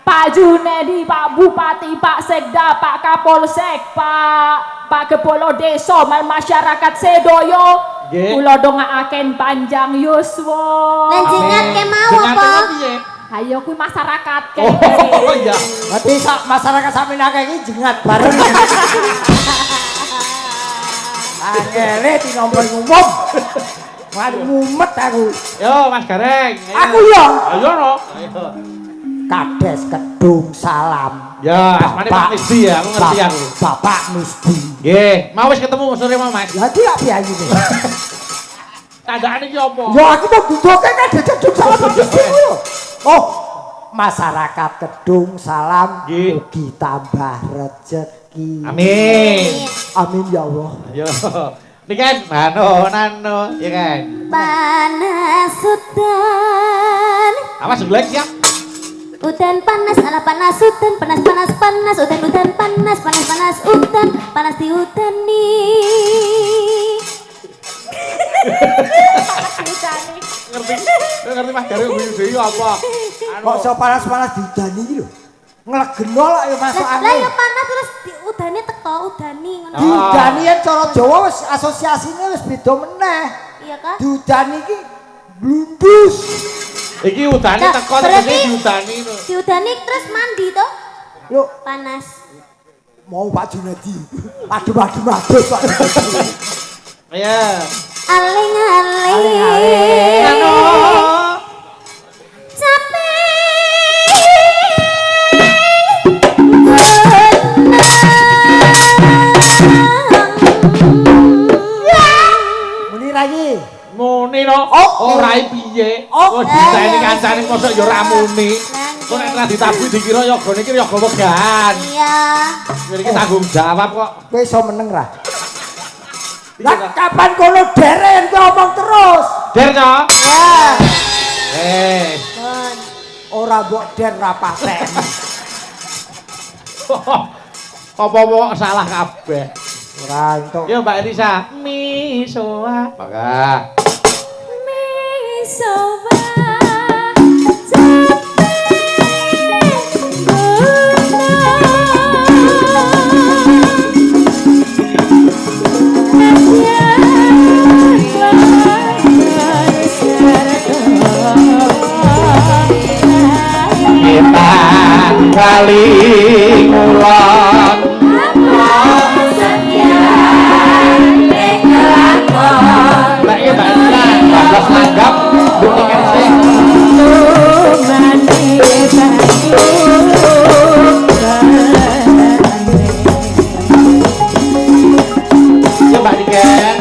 Pak Junedi, Pak Bupati, Pak Sekda, Pak Kapolsek, Pak Kepala Desa, masyarakat sedoyo, Nggih. Kula dongaaken panjang yuswa. Lan jengat ke mau Jengate apa? piye? Ayo kuwi masyarakat Oh iya. Berarti masyarakat sami akeh iki jengat bareng. Angele tinompo ngumum. Mari mumet aku. Yo Mas Gareng. Aku yo. Ayo no. Ayo. Kades kedung salam. Ya, asmane Pak Misdi ya, aku ngerti aku. Bapak Misdi. Nggih, mau wis ketemu sore mau Mas. Ya iki lak piye iki? Tandane ki apa? Ya aku mau dudoke kades kedung salam Misdi lho. Oh, masyarakat kedung salam Nggih. mugi tambah rezeki. Amin. Amin ya Allah. Yo. Ini kan nano, ya kan? Panas udan. Awas sebelah siap. Udan panas, ala panas udan, panas panas panas, udan udan panas, panas panas udan, panas di udan nih. Ngerti Mas Gareng guyu apa? Kok so panas-panas didani iki lho. Nglegeno lho ya masuk Lah angin. ya panas terus di udane teko udani ngono. Diudani yen cara Jawa wis asosiasine wis beda meneh. Iya kan? Diudani iki blundus. Iki udane Nah, teko berarti- terus diudani lho. Di udani terus mandi toh? Lho, Panas. mau Pak Junedi. Aduh Pak. Ayo. Aling-aling. Anu. Muni lagi. Muni no. Oh. Ora piye. Oh. Oh, diteni kancane mosok ya ora muni. Kok nek ra ditabuhi dikira yogane iki yoga wegan. Iya. Iki tanggung jawab kok. Kowe iso meneng ra? Lah kapan kono deren kowe omong terus? Der to? Ya. Bon. Ora mbok der ra paten. Apa-apa salah kabeh. Ora entuk. Yo Mbak Elisa, misoa. Maka. Misoba Kita kali ngulon. Mbak iya Mbak Elisa, 12 langgam, bukti sih. Yo Mbak Niken.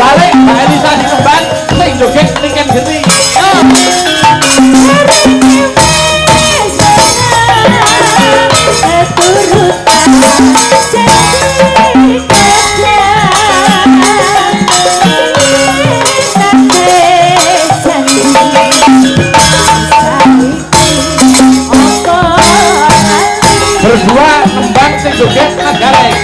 Balik Mbak Elisa di kembang sing joget niken geni. Berdua nembang sing joget Magareng.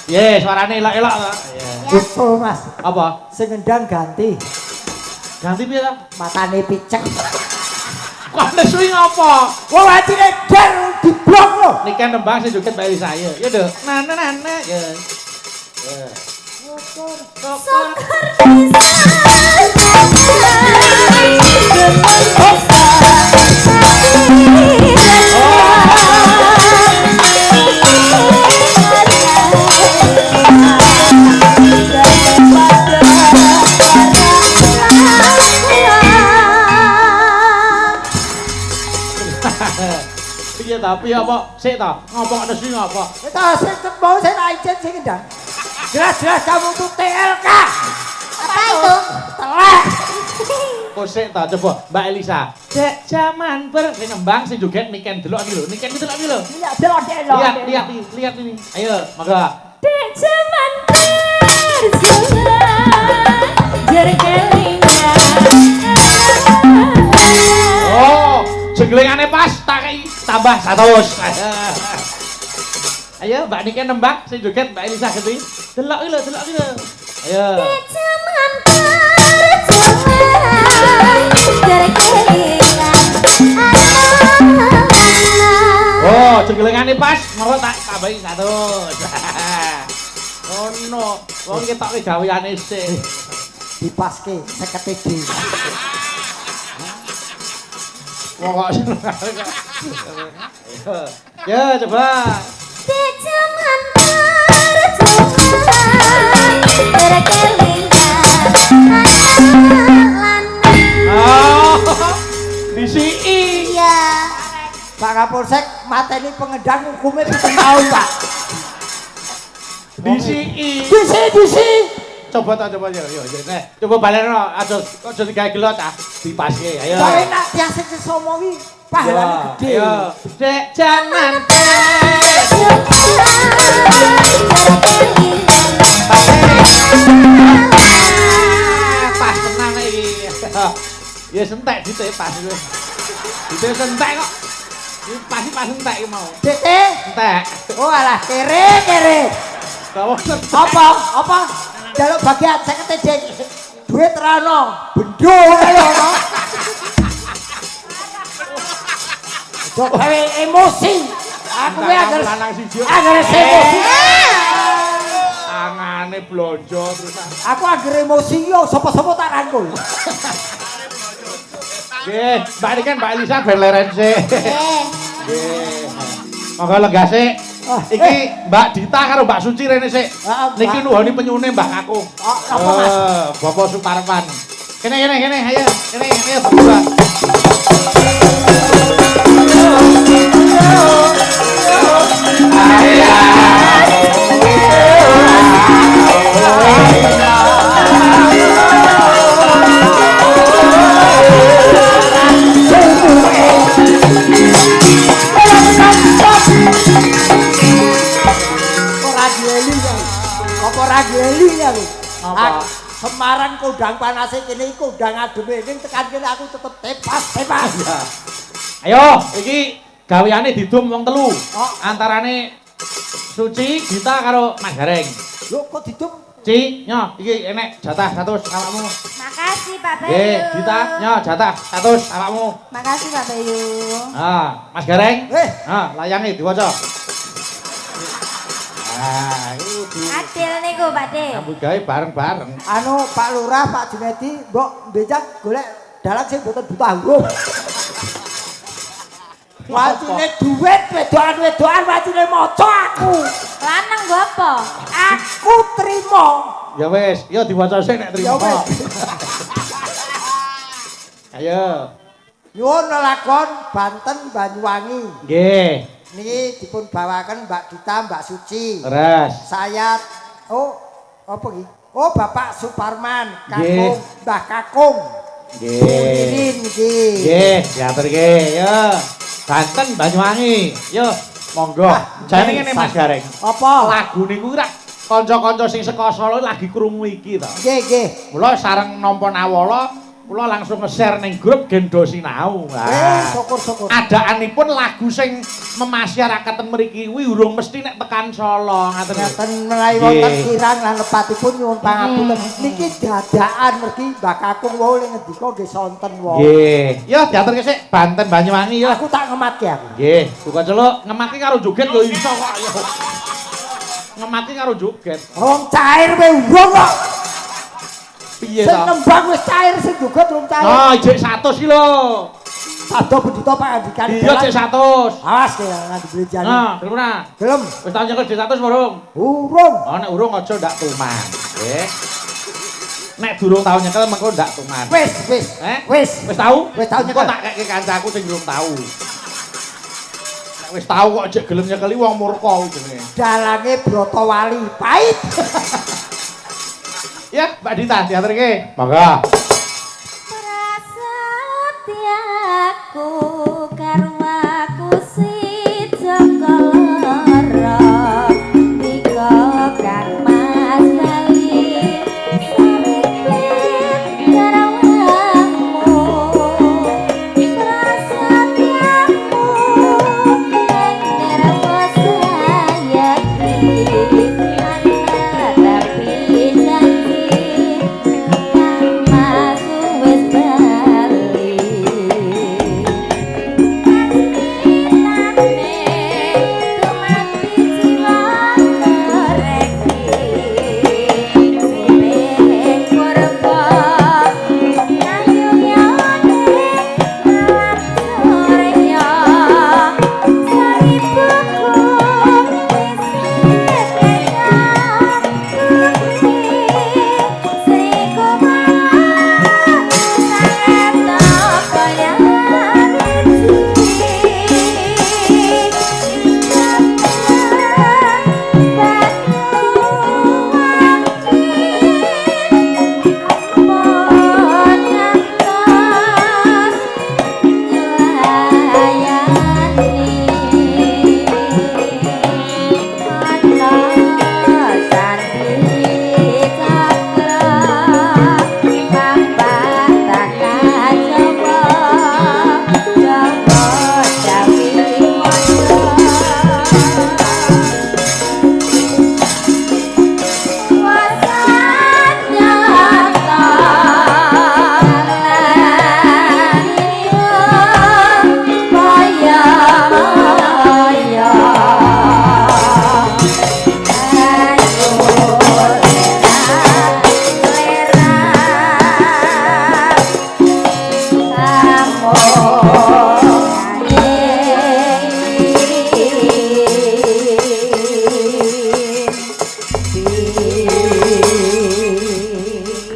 Ye, suarane elok-elok. Betul Mas. Apa? Sing ngendang ganti. Ganti piye ta? Matane picek. Kok nesuwi ngopo? Wong atine der diblok lho. Niki nembang sing joget Mbak Elisa ya. Ya, Dok. Nana. Ya. Ya. Piye ta? Piye apa? Sik ta. Ngopo kok nesuwi ngopo? Itu sing mau sing ajen sing ngendang. Jelas-jelas kamu tuh TLK. Apa itu? Telek. Kok sik ta coba Mbak Elisa. Dek jaman sing nembang sing joget niken delok iki lho. Niken iki delok iki lho. Iya, delok. Lihat ini. Ayo, mangga. Dek jaman berjalan jerkelingan. Oh, jenglengane pas tak kei tambah 100. Ayo Mbak Nike nembang sing joget Mbak Elisa gitu. Delok iki lho. Ayo. Dek jaman berjalan jerkelingan. Oh, jenglengane pas, moro tak tambahi 100. Oh no, wong ketoke gaweane sik. Dipaske 50 D. Wong kok ya coba. Dek jaman berjalan jerkelingan. Oh, disiki. Iya. Pak Kapolsek mateni pengedang hukumnya 7 tahun, Pak. Disiki. Disi. Coba yo. Nih, coba baleno aja digawe gelo ta. Dipaske. Ayo. Kok enak biasa sesomowi pahalane gede. Ayo. Dek jangan pas tenang iki. Ya sentek dite pas iki. Dite sentek kok. Iki pas entek iki mau. Dite. Entek. Oh alah kere. Kamu Apa? Jaluk bagian 50 D. Duit rano, bendo ayo no. Coba emosi. Aku ya agar lanang siji. emosi. Tangane blonjo terus. Aku agar emosi yo sapa-sapa tak rangkul. Nggih, Mbak Niki Mbak Elisa ben leren sik. Nggih. Monggo lenggah sik. Iki Mbak Dita karo Mbak Suci rene sik. Niki nuhoni penyune Mbah Kakung. Apa Mas? Bapak Suparman. Kene ayo. Kene berdua. Apa? Semarang kondang panase kene iku kondang ademe ning tekan kene aku tetep tepas. Ayo, iki gaweane didum wong telu. Antarane Suci, Dita karo Mas Gareng. Lho kok didum? Ci, nyo, iki enek jatah 100 awakmu. Makasih. Pak Bayu. Nggih, Dita, nyo jatah 100 awakmu. Makasih Pak Bayu. Mas Gareng. Eh. Layangi diwaca. Iku Adil niku Pak De. nyambut gawe bareng-bareng. Anu Pak Lurah, Pak Junedi, mbok becak golek dalan sing boten buta huruf. Wajine duit, wedokan-wedokan wajine maca aku. Lanang nggo apa? Aku trimo. Ya wis, ya diwaca sik nek Ya trimo. wis. Ayo. Nyuwun lelakon Banten Banyuwangi. Nggih. Niki dipun bawaken Mbak Dita, Mbak Suci. Leres. Saya apa iki? Oh, Bapak Suparman, Nggih. Kakung, Mbah Kakung. Nggih. Ini niki. Nggih, diatur nggih. Yo. Banten Banyuwangi. Yo, monggo. Jane ngene Mas Gareng. Apa? Lagu niku rak kanca-kanca sing saka Solo lagi krungu iki to. Nggih, nggih. Mula sareng nampa nawala, kula langsung nge-share ning grup Gendo Sinau. Syukur-syukur. Adaanipun lagu sing memasyarakaten mriki kuwi urung mesti nek tekan Solo ngaten. Ngaten menawi wonten kirang lan lepatipun nyuwun pangapunten. Niki dadaan mergi Mbah Kakung wau ning ngendika nggih sonten wae. Nggih. Yo diaturke sik Banten Banyuwangi yo. Aku tak ngematke aku. Nggih, buka celuk ngemati karo joget yo iso kok yo. Ngemati karo joget. Wong cair we urung kok. Piye Sing to? nembang wis cair sing juga durung cair. Oh, jek 100 iki lho. Ado bedita Pak Andikan. Iya jek 100. Awas ya nganti beli Nah, gelem ora? Gelem. Wis tau nyekel jek 100 urung? Urung. Oh, nek urung aja ndak tuman. Nggih. Nek durung tau nyekel mengko ndak tuman. Wis, wis. Wis. Wis tau? Wis tau Engko nyekel. tak keke kancaku sing durung tau. Nek wis tau kok jek gelem nyekeli wong murka jenenge. Dalange Brotowali pahit. Ya, Mbak Dita diaturke. Monggo. Prasetyaku karo aku sijakaloro nika Kang Mas Bali sariplit karo awakmu prasetyaku ing nirwa sayati ana tapi janji Kang Mas wis bali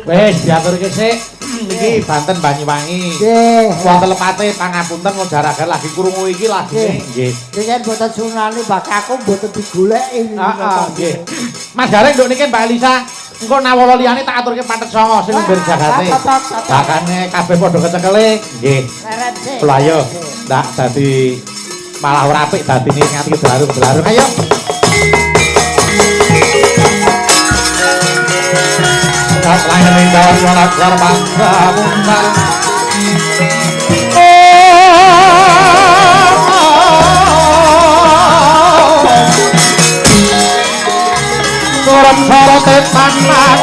Wis diaturke sik. Niki Banten Banyuwangi. Nggih. Wonten lepate pangapunten ngojaraken lagi krungu iki lagine. Nggih. Dengan boten sunane Mbah Kakung boten digoleki. Heeh, nggih. Mas Gareng nduk niki Mbak Elisa. Engko nawala liyane tak aturke patet songo sing ngger jagate. Bakane kabeh padha kecekele. Nggih. Leret sik. Lho ayo. Ndak dadi malah ora apik dadine nganti kedaru-kedaru. Ayo. Layan indah wala bangsa mungkal. Sorot-sorote panas